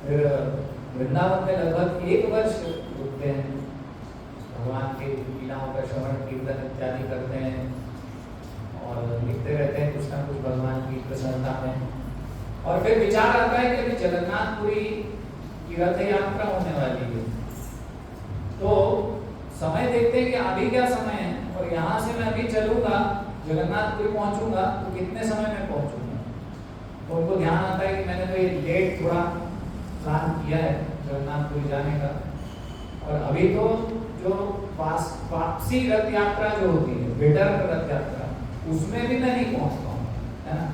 A: फिर वृंदावन में लगभग 1 वर्ष रुकते हैं, भगवान के लीलाओं का श्रवण कीर्तन इत्यादि करते हैं और लिखते रहते हैं कुछ ना कुछ भगवान की प्रसन्नता में। और फिर विचार आता है कि अभी जगन्नाथपुरी की रथ यात्रा होने वाली है, तो समय देखते हैं कि अभी क्या समय है और यहाँ से मैं अभी चलूंगा जगन्नाथपुरी पहुंचूंगा तो कितने समय में पहुंचूंगा। तो उनको ध्यान आता है कि मैंने तो ये लेट थोड़ा प्लान किया है जगन्नाथपुरी जाने का, और अभी तो जो वापसी रथ यात्रा जो होती है, रिटर्न रथ यात्रा, उसमें भी मैं नहीं पहुंच पाऊंगा, है ना।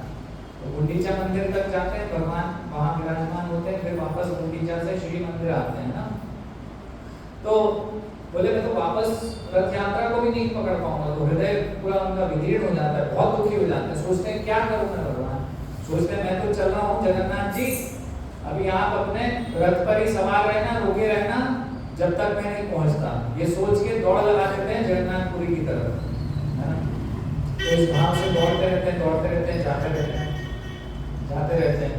A: तो गुंडीचा मंदिर तक जाते हैं, भगवान वहां विराजमान होते हैं, फिर वापस गुंडीचा से श्री मंदिर आते हैं ना। तो बोले मैं तो वापस रथ यात्रा को भी नहीं पकड़ पाऊंगा। तो हृदय पूरा उनका विदीर्ण हो जाता है, बहुत दुखी हो जाते हैं, सोचते हैं क्या करूं मैं भगवान। सोचते हैं मैं तो चल रहा हूँ जगन्नाथ जी, अभी आप अपने रथ पर ही सवार रहना, रुके रहना जब तक मैं नहीं पहुंचता, ये सोच के दौड़ लगा देते हैं जगन्नाथपुरी की तरफ, है ना। तो इस भाव से दौड़ते रहते हैं, दौड़ते रहते हैं, जाते रहते हैं, जाते रहते हैं।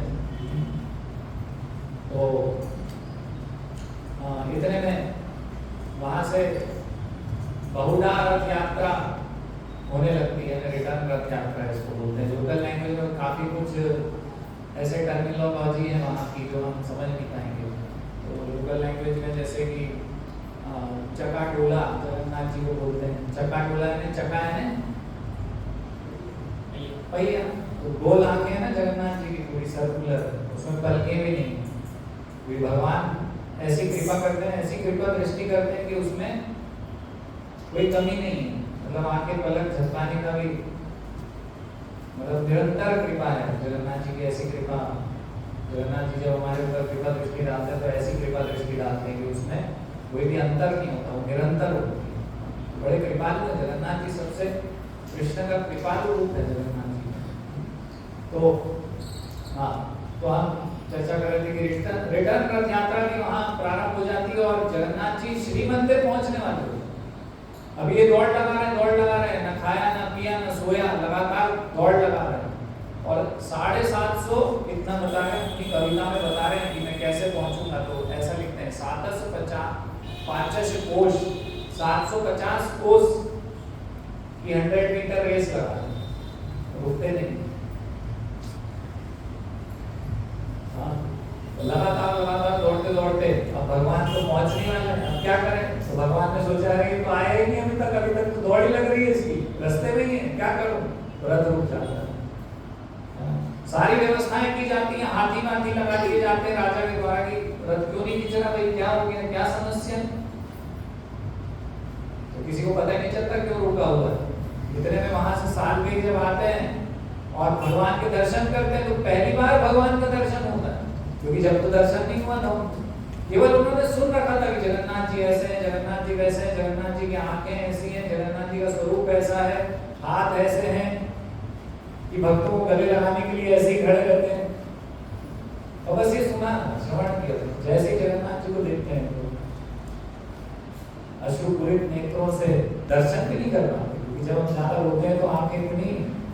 A: तो इतने में वहां से बहुधा रथ यात्रा होने लगती है, रिटर्न रथ यात्रा इसको बोलते हैं। लोकल लैंग्वेज में काफी कुछ ऐसे टर्मिनोलॉजी है वहाँ की जो हम समझ नहीं पाएंगे। तो लोकल लैंग्वेज में जैसे कि चकाडोला जगन्नाथ जी को बोलते हैं। चकाडोला यानी चका है पहिया, तो गोल आंखें है ना जगन्नाथ जी की पूरी सर्कुलर, उसमें पलकें भी नहीं। वे भगवान ऐसी कृपा करते हैं, ऐसी कृपा दृष्टि करते हैं कि उसमें कोई कमी नहीं है, मतलब आंखें पलक झपकाने का भी मतलब निरंतर कृपा है जगन्नाथ जी की। ऐसी कृपा जगन्नाथ जी जब हमारे ऊपर कृपा दृष्टि डालते हैं तो ऐसी कृपा दृष्टि डालते हैं कि उसमें कोई भी अंतर नहीं होता, वो निरंतर होती है। बड़े कृपालु है जगन्नाथ जी, सबसे कृष्ण का कृपालु रूप है जगन्नाथ जी। तो हाँ, तो हम चर्चा कर रहे थे कि रिटर्न रथ यात्रा भी वहाँ प्रारंभ हो जाती है और जगन्नाथ जी श्री मंदिर पहुंचने वाले होते हैं। अब ये दौड़ लगा रहे हैं, दौड़ लगा रहे हैं, ना खाया ना पिया ना सोया, लगातार दौड़ लगा रहे हैं। और 750 इतना बता रहे हैं, अपनी कविता में बता रहे हैं कि मैं कैसे पहुंचूंगा। तो ऐसा लिखते हैं 750 कोष 750 कोष की 100 मीटर रेस लगा रहे हैं, रुकते नहीं। हाँ, लगातार लगातार दौड़ते दौड़ते अब भगवान तो पहुंचने वाले हैं, अब क्या करें। तो भगवान ने सोचा है कि तो आया ही नहीं अभी तक तो दौड़ ही लग रही है इसकी, रास्ते में ही है, क्या करूं? रथ रुक जाता है। सारी व्यवस्थाएं की जाती हैं, हाथी नाथी लगा दिए जाते हैं राजा के द्वारा कि रथ क्यों नहीं खींच रहा भाई, क्या हो गया, क्या समस्या है? तो किसी को पता ही नहीं चलता क्यों रुका हुआ है। इतने में वहां से सालवेग जब आते हैं और भगवान के दर्शन करते हैं तो पहली बार भगवान का दर्शन होता है, क्योंकि जब तो दर्शन नहीं हुआ था, केवल उन्होंने सुन रखा था कि जगन्नाथ जी ऐसे हैं, जगन्नाथ जी वैसे हैं, जगन्नाथ जी की आंखें ऐसी हैं, जगन्नाथ जी का स्वरूप ऐसा है, हाथ ऐसे हैं कि भक्तों को गले लगाने के लिए ऐसे ही खड़े रहते हैं। और बस ये सुना, श्रवण किया। जैसे ही जगन्नाथ जी को देखते हैं तो अश्रुपूरित नेत्रों से दर्शन भी नहीं कर पाते, क्योंकि जब हम ज्यादा रोते हैं तो आंखें इतनी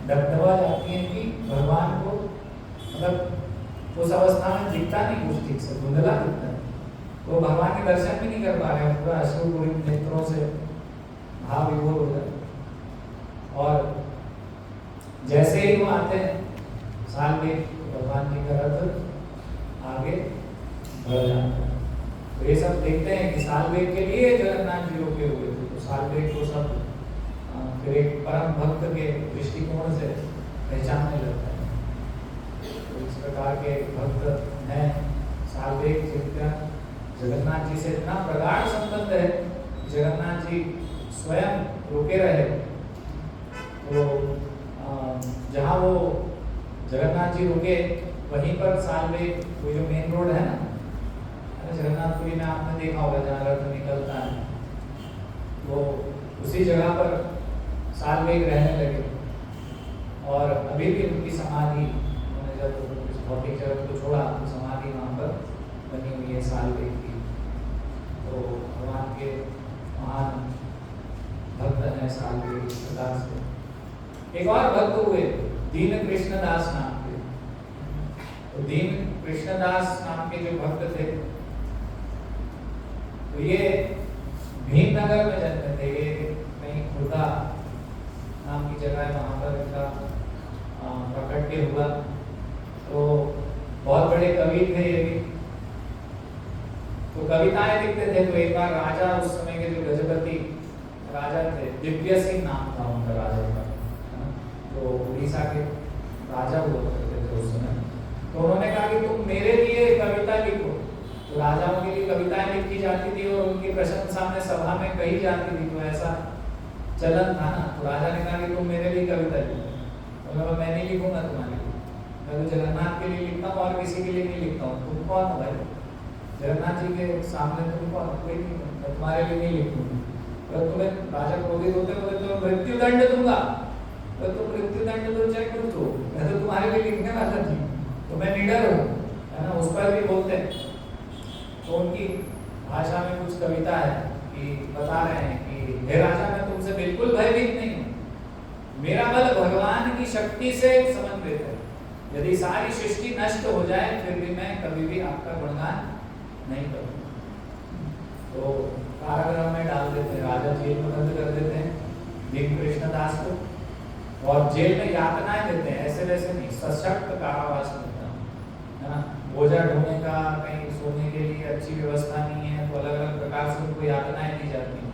A: डबडबा जाती हैं कि भगवान को मतलब उस अवस्था में दिखता नहीं कुछ ठीक से, धुंधला दिखता है, तो भगवान के दर्शन भी नहीं कर पा रहे हैं, पूरा अश्रुपूरित नेत्रों से भाव विभोर हो जाए। और जैसे ही वो आते हैं सालवेग, भगवान जी का रथ आगे बढ़ जाता है। तो ये सब देखते हैं कि सालवेग के लिए जगन्नाथ जी रुके हुए थे, तो सालवेग को सब फिर एक परम भक्त के दृष्टिकोण से पहचानने लगता है। तो इस प्रकार के भक्त हैं सालवेग, जिनका जगन्नाथ जी से इतना प्रगाढ़ संबंध है, जगन्नाथ जी स्वयं रुके रहे। तो जहाँ वो जगन्नाथ जी रुके वहीं पर सालवेग, वो जो मेन रोड है ना जगन्नाथपुरी में, आपने देखा होगा जहाँ रथ निकलता है, वो उसी जगह पर सालवेग रहने लगे। और अभी भी उनकी समाधि, उन्होंने जब इस भौतिक जगत को छोड़ा तो समाधि वहाँ पर बनी हुई है सालवेग की। तो भगवान के महान भक्त हैं सालवेग प्रकार से। एक और भक्त हुए दीन कृष्णदास नाम के। तो दीन कृष्णदास नाम के जो भक्त थे, तो ये भीमनगर में जन्मे थे। ये कहीं खुर्दा नाम की जगह है, वहाँ पर इनका प्रकट्य हुआ। तो बहुत बड़े कवि थे ये भी, तो कविताएं लिखते थे। तो एक बार राजा, उस समय के जो गजपति राजा थे, दिव्य सिंह नाम था उनका राजा का, तो उड़ीसा के राजा हुआ करते थे उस समय। तो उन्होंने कहा कि तुम मेरे लिए कविता लिखो। तो राजाओं के लिए कविताएं लिखी जाती थी और उनकी प्रशंसा में सभा में कही जाती थी, तो ऐसा चलन था ना। तो राजा ने कहा कि तुम मेरे लिए कविता लिखो। तो मैं नहीं लिखूंगा तुम्हारे लिए, मैं तो जगन्नाथ के लिए लिखता हूँ और किसी के लिए नहीं लिखता हूँ। तुम कौन हो भाई? जगन्नाथ जी के सामने तुम कौन? कोई नहीं, मैं तुम्हारे लिए नहीं लिखूंगा। अगर तुम्हें राजा क्रोधित होते तो मृत्यु दंड दूंगा, तो तुम मृत्यु दंड दो चाहे कुछ हो, मैं तो तुम्हारे लिए लिखने वाला थी, तो मैं निडर हूँ, है ना। उस पर भी बोलते हैं। तो उनकी भाषा में कुछ कविता है कि बता रहे हैं कि हे राजा, मैं तुमसे बिल्कुल भयभीत नहीं हूँ, मेरा बल भगवान की शक्ति से समन्वित है। यदि सारी सृष्टि नष्ट हो जाए फिर भी मैं कभी भी आपका गुणगान नहीं करूँगा। तो कारागृह में डाल देते हैं, राजा जेल में बंद कर देते हैं दीन कृष्णदास को, और जेल में यातनाएं देते हैं। ऐसे वैसे नहीं, सशक्त कारावास मिलता है ना। बोझा ढोने का, कहीं सोने के लिए अच्छी व्यवस्था नहीं है, तो अलग अलग प्रकार से उनको यातनाएं दी जाती हैं।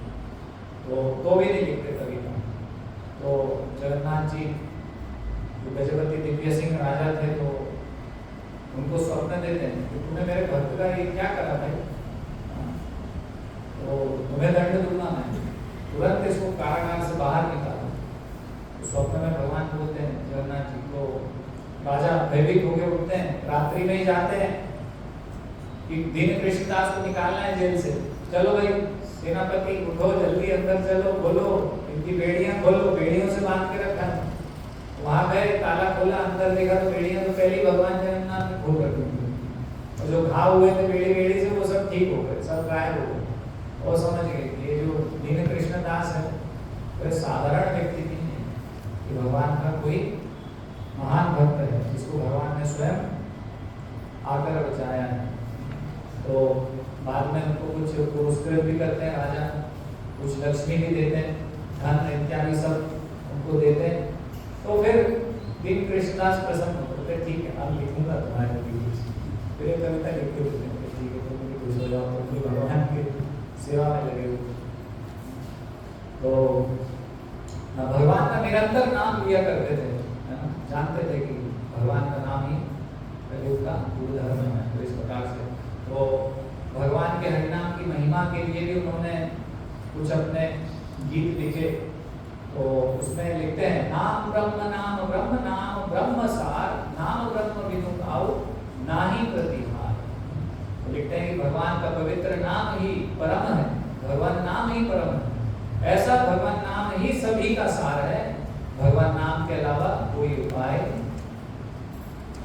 A: तो भी नहीं लिखते कविता। तो जगन्नाथ जी जो गजपति दिव्य सिंह राजा थे, तो उनको स्वप्न देते हैं कि तूने मेरे भक्त का ये क्या करा भाई, तो तुम्हें दंड दूंगा मैं। तुरंत इसको कारागार से बाहर निकाला। तो स्वप्न में भगवान बोलते हैं जगन्नाथ जी को, राजा भयभीत होकर उठते हैं, रात्रि में ही जाते हैं कि दीन कृष्णदास को निकालना है जेल से। चलो भाई सेनापति, उठो जल्दी, अंदर चलो, खोलो इनकी बेड़ियां, खोलो। बेड़ियों से बांध के रखा है। वहां गए, ताला खोला, अंदर देखा तो बेड़ियां तो पहले भगवान जगन्नाथ ने खोल रखी थी, और जो घाव हुए थे बेड़ी से वो सब ठीक हो गए, सब गायब हो गए। और समझ गए कि ये जो दीन कृष्णदास है वह साधारण व्यक्ति नहीं है, कि भगवान का कोई महान भक्त है जिसको भगवान ने स्वयं आकर बचाया है। तो बाद में उनको कुछ पुरस्कृत भी करते हैं राजा, कुछ लक्ष्मी भी देते हैं, धन इत्यादि सब उनको देते हैं। तो फिर दीन कृष्णदास प्रसन्न होते हैं, ठीक है अब लिखूंगा तुम्हारे लिए, फिर एक कविता लिख के देते हैं, ठीक है तुम भी खुश हो जाओ, तुम भी भगवान की सेवा में लगे हो। निरंतर नाम लिया करते थे, है ना, जानते थे कि भगवान का नाम ही कलयुग का गुरु धर्म है। तो इस प्रकार से तो भगवान के हरिनाम की महिमा के लिए भी उन्होंने कुछ अपने गीत लिखे। तो उसमें लिखते हैं नाम ब्रह्म नाम ब्रह्म सार, नाम ब्रह्म बिनु काऊ नाही प्रतिहार। तो लिखते हैं कि भगवान का पवित्र नाम ही परम है, भगवान नाम ही परम है। ऐसा भगवान नाम ही सभी का सार है, भगवान नाम के अलावा कोई उपाय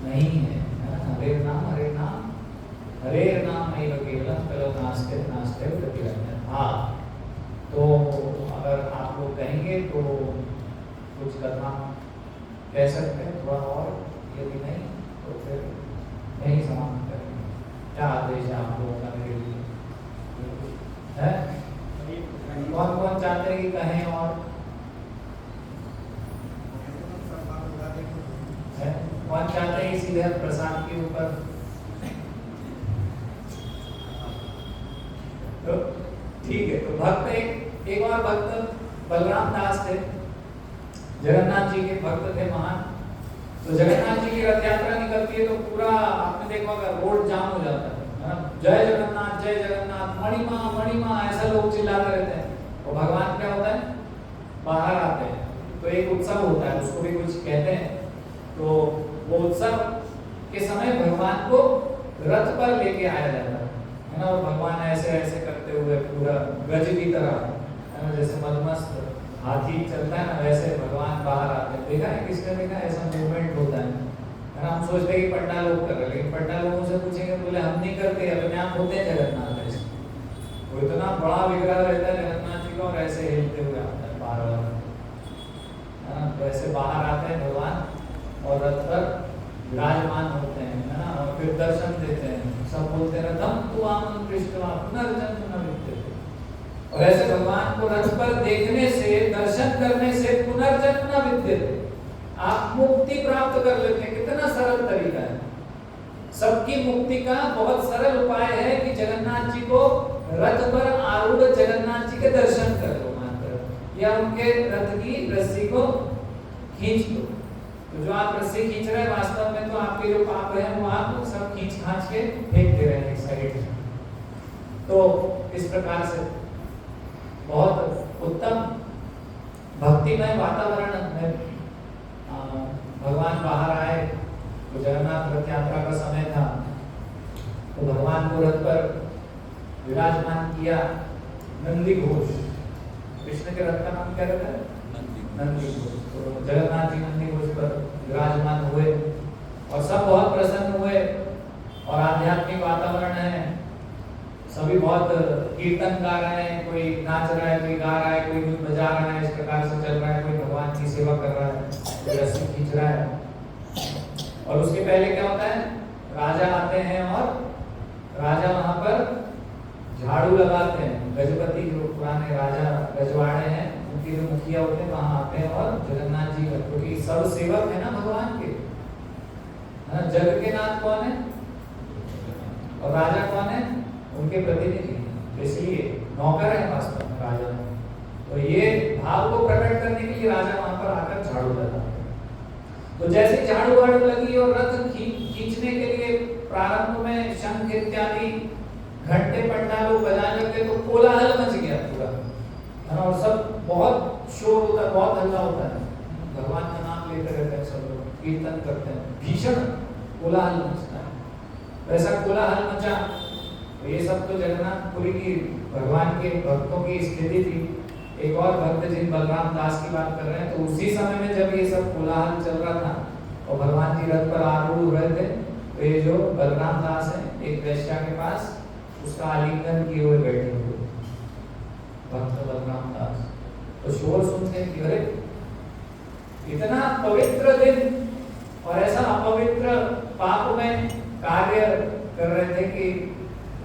A: नहीं है। हरे नाम नहीं केवलम कलो नास्ते नास्ते प्रतिरंजन। हाँ, तो अगर आप लोग कहेंगे तो कुछ करना कह सकते हैं थोड़ा और, यदि नहीं तो फिर नहीं समाप्त करेंगे। क्या आदेश है आप लोगों का मेरे लिए? है कौन कौन चाहते हैं कि कहें और है? कौन चाहते हैं सीधे प्रसाद के ऊपर? तो ठीक है। तो भक्त एक और भक्त बलराम दास थे, जगन्नाथ जी के भक्त थे महान। तो जगन्नाथ जी की रथ यात्रा निकलती है तो पूरा आपने देखा होगा रोड जाम हो जाता है ना, जय जगन्नाथ मणिमा मणिमा ऐसा लोग चिल्लाते रहते हैं। और भगवान क्या होता है, बाहर आते हैं तो एक उत्सव होता है, उसको भी कुछ कहते हैं। तो वो उत्सव के समय भगवान को रथ पर लेके आया जाता है ना, और भगवान ऐसे ऐसे करते हुए पूरा गज की तरह, है ना, जैसे मदमस्त हाथी चलता है ना, वैसे भगवान बाहर आते हैं। देखा है किसने देखा ऐसा मूवमेंट होता है ना। हम सोचते हैं कि पटना लोग कर रहे हैं, लेकिन पटना लोगों से पूछेंगे बोले हम नहीं करते, अपने आप होते हैं जगन्नाथ ऐसे। वो इतना बड़ा विग्रह रहता है जगन्नाथ जी का और ऐसे हिलते हुए आता है बार बार, है ना। तो ऐसे बाहर आते हैं भगवान और रथ पर विराजमान होते हैं, है ना, और फिर दर्शन देते हैं। सब बोलते हैं धम तु आमन पृष्ठवा पुनर्जन्म न विद्यते। और ऐसे भगवान को रथ पर देखने से, दर्शन करने से पुनर्जन्म न विद्यते, आप मुक्ति प्राप्त कर लेते हैं। कितना सरल तरीका है, सबकी मुक्ति का बहुत सरल उपाय है कि जगन्नाथ जी को रथ पर आरूढ़ जगन्नाथ जी के दर्शन कर लो मात्र, या उनके रथ की रस्सी को खींच लो। तो जो आप रस्सी खींच रहे हैं वास्तव में तो आपके जो पाप हैं वो आप सब खींच खांच के फेंक दे रहे हैं एक साइड में। तो इस प्रकार से बहुत उत्तम भक्तिमय वातावरण में भगवान बाहर आए। तो जगन्नाथ रथ यात्रा का समय था, तो भगवान को रथ पर विराजमान किया नंदी घोष। कृष्ण के रथ का नाम क्या रहता है? नंदी घोष। तो जगन्नाथ जी नंदी घोष पर विराजमान हुए और सब बहुत प्रसन्न हुए और आध्यात्मिक वातावरण है, सभी बहुत कीर्तन गा रहे हैं, कोई नाच रहा है, कोई गा रहा है, कोई धुन बजा रहा है, इस प्रकार से चल रहा है। कोई भगवान की सेवा कर रहा है, कोई रस्सी खींच रहा है। और उसके पहले क्या होता है, राजा आते हैं और राजा वहां पर झाड़ू लगाते हैं। गजपति जो पुराने राजा रजवाड़े हैं उनके जो मुखिया होते हैं वहां आते हैं और जगन्नाथ जी, क्योंकि सब सेवक है ना भगवान के, है ना। जग के नाथ कौन है और राजा कौन है? उनके प्रतिनिधि, इसलिए नौकर है वास्तव में राजा। तो ये भाव को प्रकट करने के लिए राजा वहां पर आकर झाड़ू लगाते हैं। तो जैसे झाड़ू वाड़ू लगी और रथ खींचने के लिए प्रारंभ में शंख इत्यादि घंटे पंडालों बजाने लगे तो कोलाहल मच गया पूरा, है ना। और सब बहुत शोर होता है, बहुत हल्ला होता है, भगवान का नाम लेते रहते हैं, सब लोग कीर्तन करते हैं, भीषण कोलाहल मचता है। वैसा कोलाहल मचा। तो ये सब तो जगन्नाथपुरी की भगवान के भक्तों की स्थिति थी। एक और भक्त जिन बलराम दास की बात कर रहे हैं, तो उसी समय में जब ये सब कोलाहल चल रहा था और भगवान जी रथ पर आरूढ़ हो रहे थे, तो ये जो बलराम दास है एक वैश्या के पास उसका आलिंगन किए हुए बैठे हुए भक्त बलराम दास। तो शोर सुनते कि अरे इतना पवित्र दिन और ऐसा अपवित्र पाप में कार्य कर रहे थे कि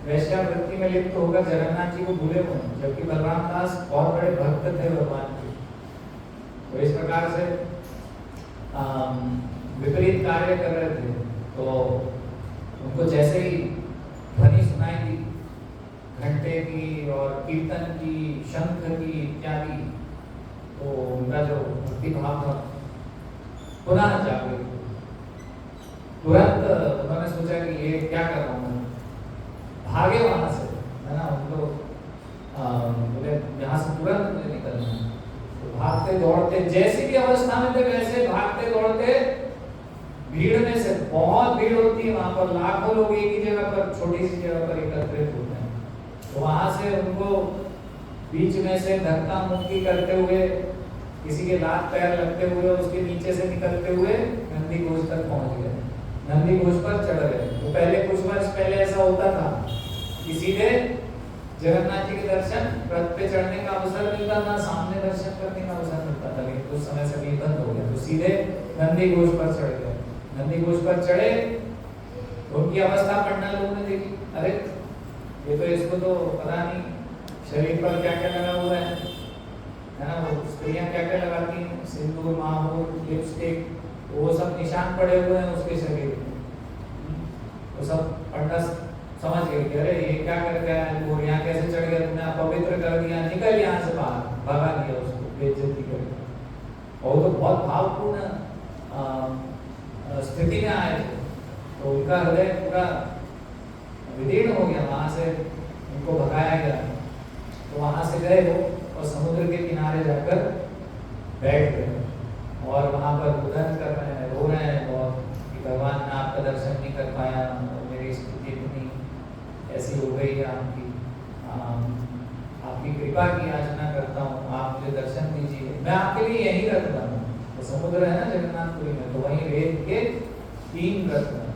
A: वैश्या वृत्ति में लिप्त होकर जगन्नाथ जी को भूले हुए, जबकि बलराम दास बहुत बड़े भक्त थे भगवान के। तो इस प्रकार से विपरीत कार्य कर रहे थे। तो उनको जैसे ही ध्वनि सुनाई दी घंटे की और कीर्तन की, शंख की इत्यादि, तो उनका जो भक्ति भाव था पुनः जागृत हुआ। तुरंत उन्होंने सोचा कि ये क्या कर रहा हूँ, भागे वहां से, है ना। उनको बोले यहाँ से तुरंत मुझे निकलना है। तो भागते दौड़ते, जैसी भी अवस्था में थे वैसे भागते दौड़ते भीड़ में से, बहुत भीड़ होती है वहां पर, लाखों लोग एक ही जगह पर, छोटी सी जगह पर एकत्रित होते हैं। तो वहां से उनको बीच में से धक्का मुक्की करते हुए, किसी के लात पैर लगते हुए, उसके नीचे से निकलते हुए नंदी घोष तक पहुंच गए, नंदी घोष पर चढ़ गए। तो पहले कुछ वर्ष पहले ऐसा होता था कि सीधे जगन्नाथ जी के दर्शन, रथ पे चढ़ने का अवसर मिलता था, सामने दर्शन करने का अवसर मिलता था, लेकिन कुछ समय से ये बंद हो गया। तो सीधे नंदी घोष पर चढ़ गए। नंदी घोष पर चढ़े तो उनकी अवस्था पंडा लोगों ने देखी, अरे ये तो, इसको तो पता नहीं शरीर पर क्या क्या लगा हुआ है ना। वो स्त्रियां क्या क्या लगाती हैं, सिंदूर, माहौर, लिपस्टिक, वो सब निशान पड़े हुए हैं उसके शरीर में। वो सब पंडा समझ गए कि अरे ये क्या कर गया है, वो यहाँ कैसे चढ़ गया, तुमने अपवित्र कर दिया, निकल यहाँ से बाहर, भगा दिया उसको बेइज्जती करके। और वो तो बहुत भावपूर्ण स्थिति में आए थे, तो उनका हृदय पूरा विदीर्ण हो गया। वहां से उनको भगाया गया। तो वहां से गए वो और समुद्र के किनारे जाकर बैठ गए और वहां पर रुदन कर रहे हैं, रो रहे हैं बहुत कि भगवान मैं आपका दर्शन नहीं कर पाया, मेरी स्थिति इतनी ऐसी हो गई है, आपकी कृपा की याचना करता हूँ, आप मुझे दर्शन दीजिए, मैं आपके लिए यही रख रहा हूँ। तो समुद्र है ना जगन्नाथपुरी में, तो वहीं रेत के 3 रथ हैं।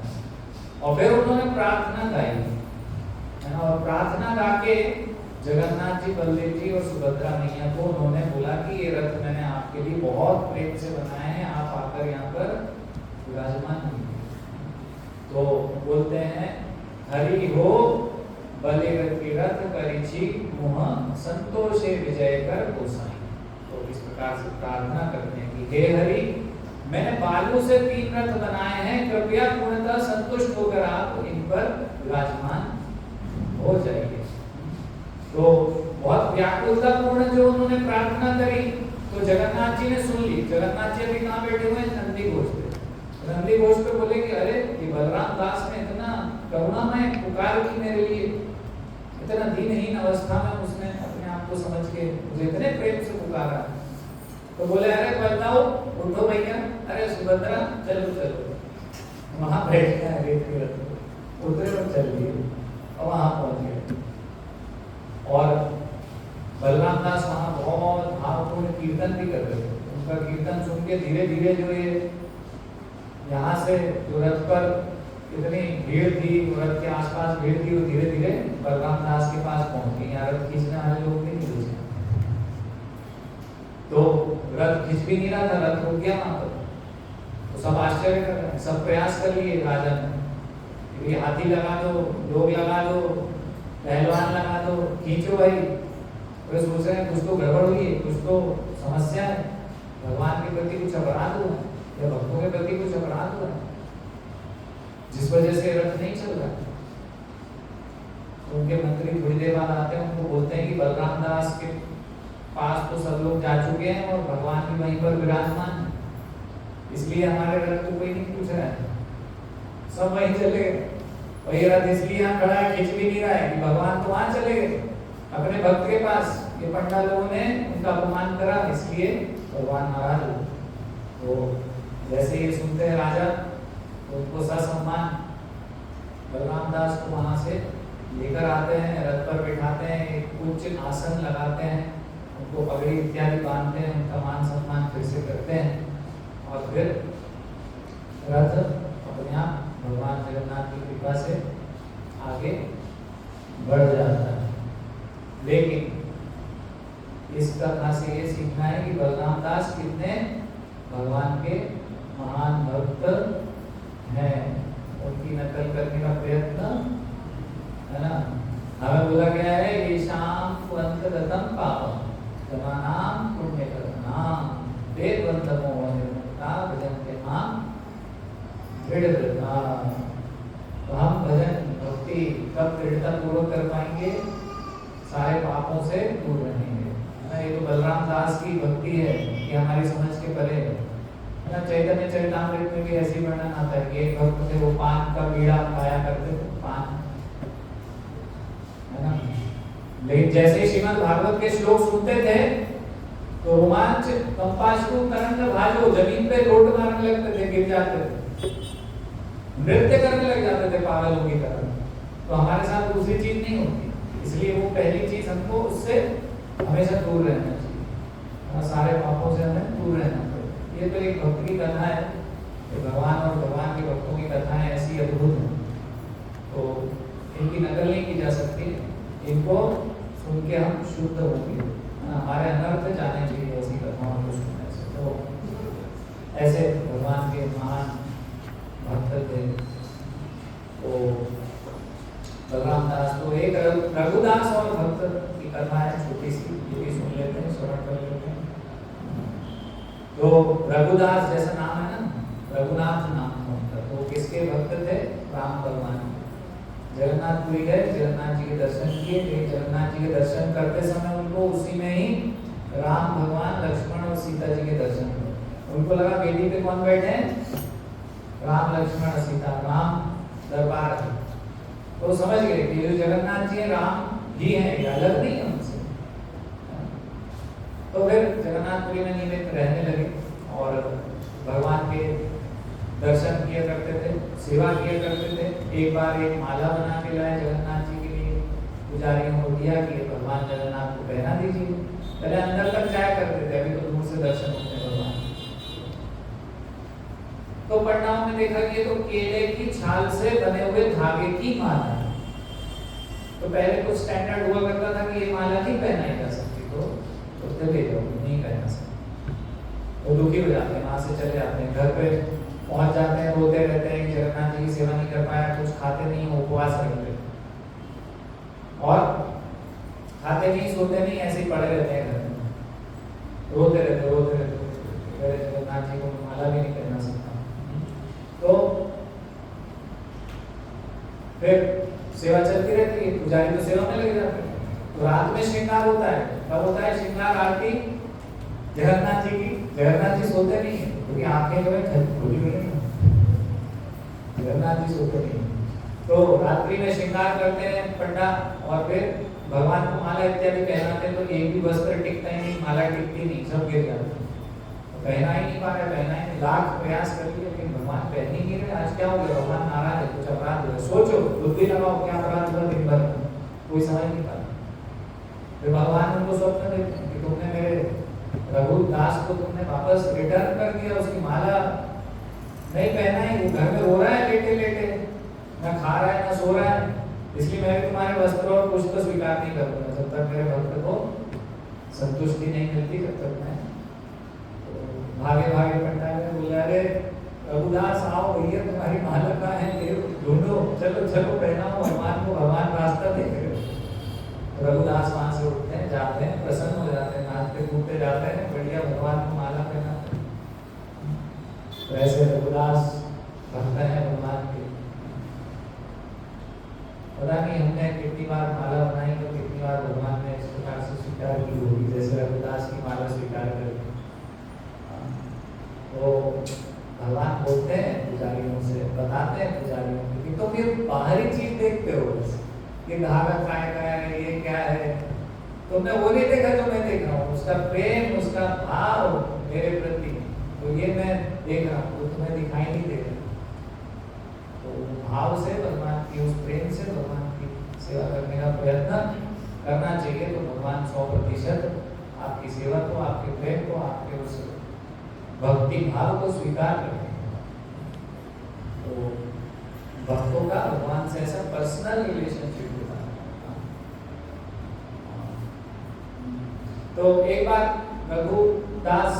A: और फिर उन्होंने प्रार्थना गाई, है ना। और प्रार्थना गा के जगन्नाथ जी, बलदेव जी और सुभद्रा मैया को उन्होंने बोला कि ये रथ मैंने आपके लिए बहुत प्रेम से बनाए हैं, आप आकर यहाँ पर विराजमान होइए। तो बोलते हैं, हरि हो बलिरथ रथ परिछि मुह, संतोषे विजय कर गोसाई। तो इस प्रकार से प्रार्थना करते हैं कि हे हरि, मैंने बालू से 3 रथ बनाए हैं, कृपया पूर्णतः संतुष्ट होकर आप इन पर विराजमान हो जाइए। तो बहुत व्याकुलता पूर्ण जो उन्होंने प्रार्थना करी, तो जगन्नाथ जी ने सुन ली। जगन्नाथ जी अभी कहाँ बैठे हुए हैं, नंदी घोष पे। नंदी घोष पे बोले कि अरे ये बलराम दास ने इतना करुणामय पुकार की मेरे लिए, इतना दीनहीन अवस्था में उसने अपने आप को समझ के मुझे इतने प्रेम से पुकारा। तो बोले अरे बताओ, उठो भैया, अरे सुभद्रा चलो चलो। वहां बैठ गए रेत के रथ पे, उतरे और चल दिए और वहां पहुंच गए। और बलराम दास वहां बहुत भावपूर्ण कीर्तन भी कर रहे थे। उनका कीर्तन सुन के धीरे धीरे जो ये यहाँ से जो रथ पर इतनी भीड़ थी, रथ के आसपास भीड़ थी, वो धीरे धीरे बलराम दास के पास पहुंच गई। यहाँ रथ खींचने वाले लोग भी नहीं खींचे, तो रथ खींच भी नहीं रहा था, रथ रुक गया वहां पर। तो सब आश्चर्य कर रहे हैं, सब प्रयास कर लिए राजा ने, ये हाथी लगा दो, लोग लगा दो, पहलवान लगा दो, खींचो भाई। वे सोच रहे हैं कुछ तो गड़बड़ हुई है, कुछ तो समस्या है, भगवान के प्रति कुछ अपराध हुआ है या भक्तों के प्रति कुछ अपराध हुआ है जिस वजह से रथ नहीं चल रहा। तो उनके मंत्री थोड़ी देर बाद आते हैं, उनको बोलते हैं कि बलराम दास के पास तो सब लोग जा चुके हैं और भगवान भी वहीं पर विराजमान है, इसलिए हमारे रथ को कोई नहीं पूछ रहा है, सब वहीं चले गए। और ये रथ इसलिए यहाँ खड़ा है, खींच भी नहीं रहा है कि भगवान तो वहां चले गए अपने भक्त के पास। ये पंडा लोगों ने उनका अपमान करा, इसलिए भगवान नाराज हुए। तो जैसे ये सुनते हैं राजा, तो उनको ससम्मान बलराम दास को वहां से लेकर आते हैं, रथ पर बिठाते हैं, एक उच्च आसन लगाते हैं, उनको पगड़ी इत्यादि बांधते हैं, उनका मान सम्मान फिर से करते हैं और फिर रथ अपने आप भगवान जगन्नाथ की कृपा से आगे बढ़ जाता है। लेकिन इस कथा से ये सीखना है कि बलराम दास कितने भगवान के महान भक्त हैं, उनकी नकल करने का प्रयत्न, है ना। हमें बोला गया है ये शाम अंतगतम पापम जमानाम पुण्य करनाम वेद बंधमो निर्मुक्ता भजन्ते मां दृढ़व्रता। तो हम भजन भक्ति कब दृढ़ता पूर्वक कर पाएंगे, सारे पापों से दूर रहेंगे, ये तो बलराम दास की भक्ति है, ये हमारी समझ के परे है ना। चैतन्य चरितामृत में भी ऐसी वर्णन आता है कि एक भक्त थे, वो पान का बीड़ा खाया करते थे, पान, है ना। लेकिन जैसे ही श्रीमद् भागवत के श्लोक सुनते थे तो रोमांच कंपाश्रु तरंग भाजो, जमीन पे लोट मारने लगते थे, गिर जाते थे, नृत्य करने लग जाते थे पागलों की तरह। तो हमारे साथ दूसरी चीज नहीं होती, इसलिए वो पहली चीज हमको उससे हमेशा दूर रहना चाहिए, सारे पापों से हमें दूर रहना चाहिए। ये तो एक भक्त की कथा है, तो भगवान और भगवान के भक्तों की कथाएं ऐसी अद्भुत हैं, तो इनकी नकल नहीं की जा सकती, इनको सुन के हम शुद्ध होंगे, हमारे अनर्थ जाने चाहिए ऐसी कथाओं को सुनने से। तो ऐसे भगवान के महान भक्त थे तो बलराम दास। तो एक रघुदास और भक्त की कथा है छोटी सी, ये भी सुन लेते हैं, श्रवण कर लेते हैं। तो रघुदास जैसा नाम है ना, रघुनाथ नाम था, तो किसके भक्त थे? राम भगवान। जगन्नाथपुरी गए, जगन्नाथ जी के दर्शन किए, जगन्नाथ जी के दर्शन करते समय उनको उसी में ही राम भगवान, लक्ष्मण और सीता जी के दर्शन हुए। उनको लगा बेदी पे कौन बैठे हैं? राम लक्ष्मण सीता, राम दरबार है। तो समझ गए कि जो जगन्नाथ जी हैं राम जी हैं, ये अलग नहीं है उनसे। तो फिर जगन्नाथपुरी में नियमित रहने लगे और भगवान के दर्शन किया करते थे, सेवा किया करते थे। एक बार एक माला बना के लाए जगन्नाथ जी के लिए, पुजारियों को दिया कि भगवान जगन्नाथ को पहना दीजिए। पहले अंदर तक जाया करते थे, अभी तो दूर से दर्शन होते हैं भगवान। तो पटनाओं में देखा कि तो केले की छाल से बने हुए धागे की माला है। तो पहले कुछ स्टैंडर्ड हुआ करता था कि ये माला नहीं पहनाई जा सकती, तो चले जाओ, नहीं पहना सकते। वो दुखी हो जाते हैं, वहां से चले जाते हैं, घर पे पहुंच जाते हैं, रोते रहते हैं कि जगन्नाथ जी की सेवा नहीं कर पाया, कुछ खाते नहीं, उपवास रखते और खाते नहीं, सोते नहीं, ऐसे ही पड़े रहते हैं घर में, रोते रहते जगन्नाथ जी को माला भी नहीं पहना सकता। तो फिर सेवा चलती रहती है, पुजारी तो सेवा में लगे जाते हैं। तो रात में श्रृंगार होता है, कब होता है श्रृंगार? आरती जगन्नाथ जी की। जगन्नाथ जी सोते नहीं है क्योंकि आंखें जो है खुली हुई है, जगन्नाथ जी सोते नहीं। तो रात्रि में श्रृंगार करते हैं पंडा और फिर भगवान को माला इत्यादि पहनाते, तो एक भी वस्त्र टिकता ही नहीं, माला टिकती नहीं, सब गिर जाते हैं। तो पहना ही नहीं पा रहे, पहना ही नहीं, लाख प्रयास कर लिए लेकिन भगवान पहन ही नहीं रहे। आज क्या हो गया? भगवान नाराज है, कुछ अपराध हुआ। सोचो, बुद्धि लगाओ, क्या अपराध हुआ दिन भर, कोई समझ नहीं पाता। फिर भगवान उनको स्वप्न देते हैं कि तुमने मेरे रघुदास को तुमने वापस रिटर्न कर दिया, उसकी माला नहीं पहना ही, वो घर में रो रहा है लेटे लेटे, ना खा रहा है ना सो रहा है, इसलिए मैं भी तुम्हारे वस्त्र और कुछ तो स्वीकार नहीं करूंगा जब तक मेरे भक्त को संतुष्टि नहीं मिलती, जब तक मैं। तो भागे भागे पंडा ने बोला, अरे रघुदास आओ भैया, तुम्हारी माला कहाँ है, ढूंढो, चलो चलो पहनाओ भगवान को, भगवान रास्ता देख रहे हो। रघुदास वहां से उठते हैं, जाते हैं, प्रसन्न हो जाते हैं, नाचते कूदते जाते हैं, बढ़िया भगवान को माला पहनाते हैं। तो ऐसे रघुदास भक्त हैं भगवान के। पता नहीं हमने कितनी बार माला बनाई, तो कितनी बार भगवान ने इस प्रकार से स्वीकार की होगी, जैसे रघुदास की माला स्वीकार कर। तो भगवान बोलते हैं पुजारियों से, बताते हैं पुजारियों को कि तुम ये बाहरी चीज देखते हो, ये धागा काय का है, ये क्या है, तुमने वो नहीं देखा जो मैं देख रहा हूँ, उसका प्रेम, उसका भाव मेरे प्रति, तो ये मैं देख रहा हूँ, तो तुम्हें दिखाई नहीं दे रहा। तो भाव से भगवान की, उस प्रेम से भगवान की सेवा करने का प्रयत्न करना चाहिए। तो भगवान 100% आपकी सेवा को, आपके प्रेम को, आपके उस भक्ति भाव को स्वीकार करते हैं। तो भक्तों का भगवान से ऐसा पर्सनल रिलेशनशिप होता है। तो एक बार रघुदास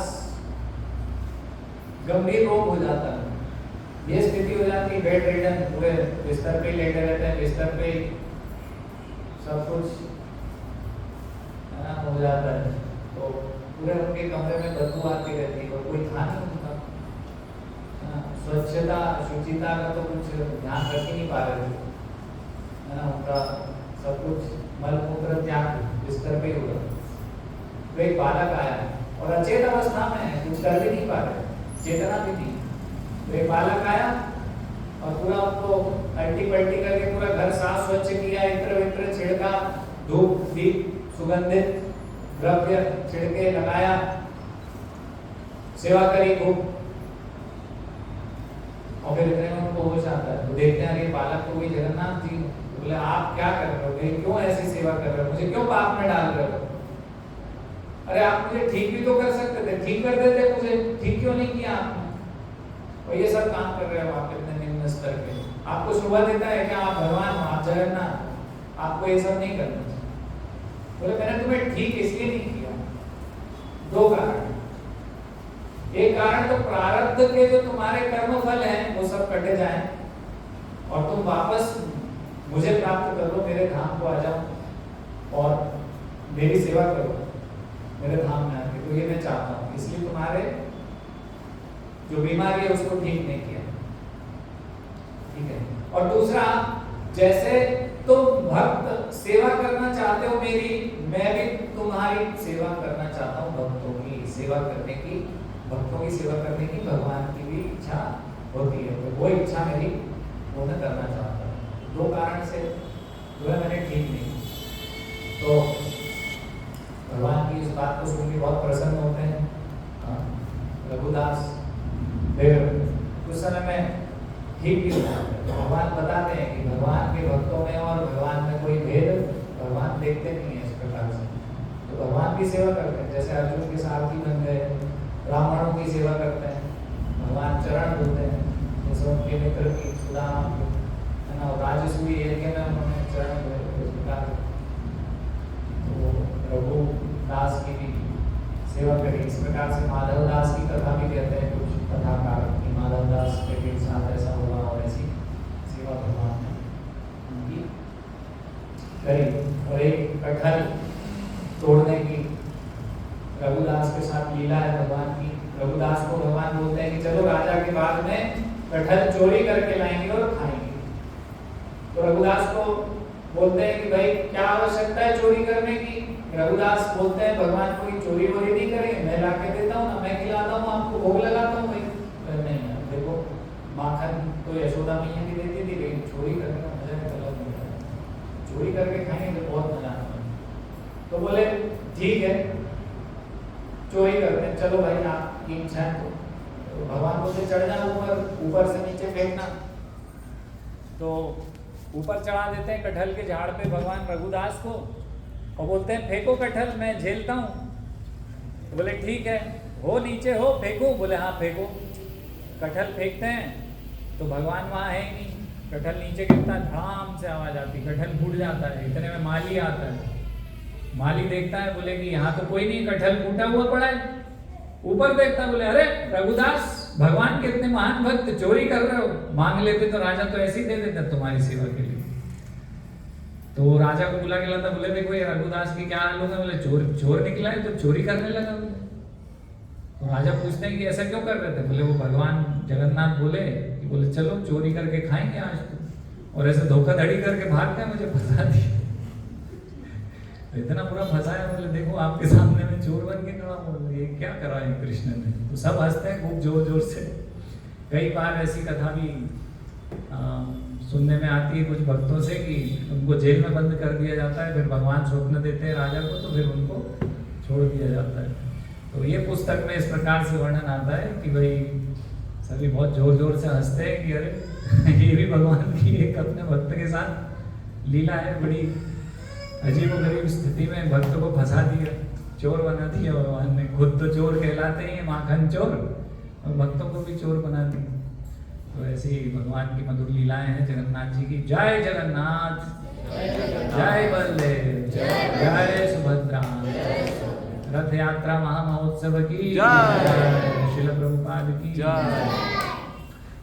A: गंभीर रोग हो जाता है, ये स्थिति हो जाती है, बेड रिडन, पूरे बिस्तर पे लेटे रहते हैं, बिस्तर पे सब कुछ हो जाता है। तो पूरे उनके कमरे में बदबू आती रहती है, और कोई था नहीं उनका, स्वच्छता शुचिता का तो कुछ ध्यान रख ही नहीं पा रहे थे, है ना। उनका सब कुछ मल मूत्र त्याग बिस्तर पे ही हुआ। तो एक बालक आया और अचेत अवस्था में है, कुछ कर भी नहीं पा रहे, चेतना भी नहीं। तो एक बालक आया और पूरा उनको अल्टी पल्टी करके पूरा घर साफ स्वच्छ किया, इत्र वित्र छिड़का, धूप दीप सुगंधित द्रव्य छिड़के लगाया, सेवा करी खूब। और फिर इतने में उनको होश आता है, तो देखते हैं ये बालक को कोई जगन्नाथ जी, तो बोले आप क्या कर रहे हो, ये क्यों ऐसी सेवा कर रहे हो, मुझे क्यों पाप में डाल रहे हो? अरे आप मुझे ठीक भी तो कर सकते थे, ठीक कर देते, मुझे ठीक क्यों नहीं किया आपने? और ये सब काम कर रहे हो आप इतने निम्न स्तर के, आपको शोभा देता है क्या आप भगवान हो, आप जगन्नाथ, आपको ये सब नहीं करना चाहिए। बोले मैंने तुम्हें ठीक इसलिए नहीं किया, दो कारण। एक कारण तो प्रारब्ध के जो तुम्हारे कर्म फल हैं वो सब कटे जाएं और तुम वापस मुझे प्राप्त कर लो, मेरे धाम को आ जाओ और मेरी सेवा करो मेरे धाम में आके, तो ये मैं चाहता हूँ। इसलिए तुम्हारे जो बीमारी है उसको ठीक नहीं किया, ठीक है। और दूसरा, जैसे तुम भक्त सेवा करना चाहते हो मेरी, मैं भी तुम्हारी सेवा करना चाहता हूँ, भक्तों की सेवा करने की, भक्तों की सेवा करने की भगवान की भी इच्छा होती है, तो वो इच्छा मेरी वो मैं करना चाहता हूँ। दो कारण से जो है मैंने ठीक नहीं। तो भगवान की इस बात को सुन के बहुत प्रसन्न होते हैं रघुदास। फिर कुछ समय में ठीक भी होता है, तो भगवान बताते हैं कि भगवान के भक्तों में और भगवान में कोई भेद भगवान देखते नहीं है इस प्रकार से। तो भगवान की सेवा करते हैं, जैसे अर्जुन के सारथी बन गए, ब्राह्मणों की सेवा करते हैं, भगवान चरण धोते हैं, जैसे उनके मित्र की सुदामा की, है ना, राजसूय यज्ञ में उन्होंने चरण धोए इस प्रकार। तो रघुदास की भी सेवा करी इस प्रकार से। माधव दास की कथा भी कहते हैं कुछ कथाकार कि माधव दास के साथ ऐसा हुआ और ऐसी सेवा भगवान ने उनकी करी। और एक कटहल तोड़ने की रघुदास के साथ लीला है भगवान की। रघुदास को भगवान बोलते हैं कि चलो राजा के बाद में कटहल चोरी करके लाएंगे और खाएंगे। तो रघुदास को बोलते हैं कि भाई क्या आवश्यकता है चोरी करने की? रघुदास बोलते हैं भगवान कोई चोरी वोरी नहीं करेंगे, मैं ला के देता हूँ ना, मैं खिलाता हूँ आपको, भोग लगाता हूँ भाई। नहीं यार देखो, माखन तो यशोदा मैया की देती थी, लेकिन चोरी करने का मजा अलग होता है, चोरी करके खाएंगे तो बहुत मजा आता है। तो बोले ठीक है चोरी करते हैं, चलो भाई आपकी इच्छा है। तो भगवान बोलते चढ़ जाओ ऊपर, ऊपर से नीचे फेंकना। तो ऊपर चढ़ा देते हैं कटहल के झाड़ पे भगवान रघुदास को और बोलते हैं फेंको कटहल, मैं झेलता हूँ। तो बोले ठीक है, हो नीचे हो, फेंको। बोले हाँ फेंको। कटहल फेंकते हैं तो भगवान वहाँ है ही नहीं, कटहल नीचे गिरता है, धड़ाम से आवाज आती, कटहल फूट जाता है। इतने में माली आता है, माली देखता है, बोले कि यहाँ तो कोई नहीं, कटहल फूटा हुआ पड़ा है। ऊपर देखता है, बोले अरे रघुदास भगवान के इतने महान भक्त, चोरी कर रहे हो, मांग लेते तो राजा तो ऐसे ही दे देता तुम्हारी सेवा के लिए। तो राजा को बुला के लाता, बोले देखो ये रघुदास की क्या हाल होगा? बोले चोर निकला है तो चोरी करने लगा। बोले तो राजा पूछते हैं कि ऐसा क्यों कर रहे थे? बोले वो भगवान जगन्नाथ बोले कि बोले चलो चोरी करके खाएंगे आज तो, और ऐसे धोखाधड़ी करके भागते हैं, मुझे फंसा दिया। इतना बुरा फंसाया। बोले देखो आपके सामने में चोर बन के खड़ा हूं, ये क्या करा है कृष्ण ने? तो सब हंसते हैं खूब जोर जोर से। कई बार ऐसी कथा भी सुनने में आती है कुछ भक्तों से कि उनको जेल में बंद कर दिया जाता है, फिर भगवान स्वप्न देते हैं राजा को, तो फिर उनको छोड़ दिया जाता है। तो ये पुस्तक में इस प्रकार से वर्णन आता है कि भाई सभी बहुत जोर जोर से हंसते हैं कि अरे ये भी भगवान की एक अपने भक्त के साथ लीला है, बड़ी अजीब गरीब स्थिति में भक्त को फंसा दिया, चोर बना दिया भगवान ने। खुद तो चोर कहलाते हैं माखन चोर, और भक्तों को भी चोर बना दिया। तो ऐसी भगवान की मधुर लीलाएं हैं जगन्नाथ जी की। जय जगन्नाथ, जय बलदेव, जय सुभद्रा, रथ यात्रा महामहोत्सव की जय, श्रील प्रभुपाद की जय।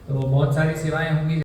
A: तो बहुत सारी सेवाएं होंगी।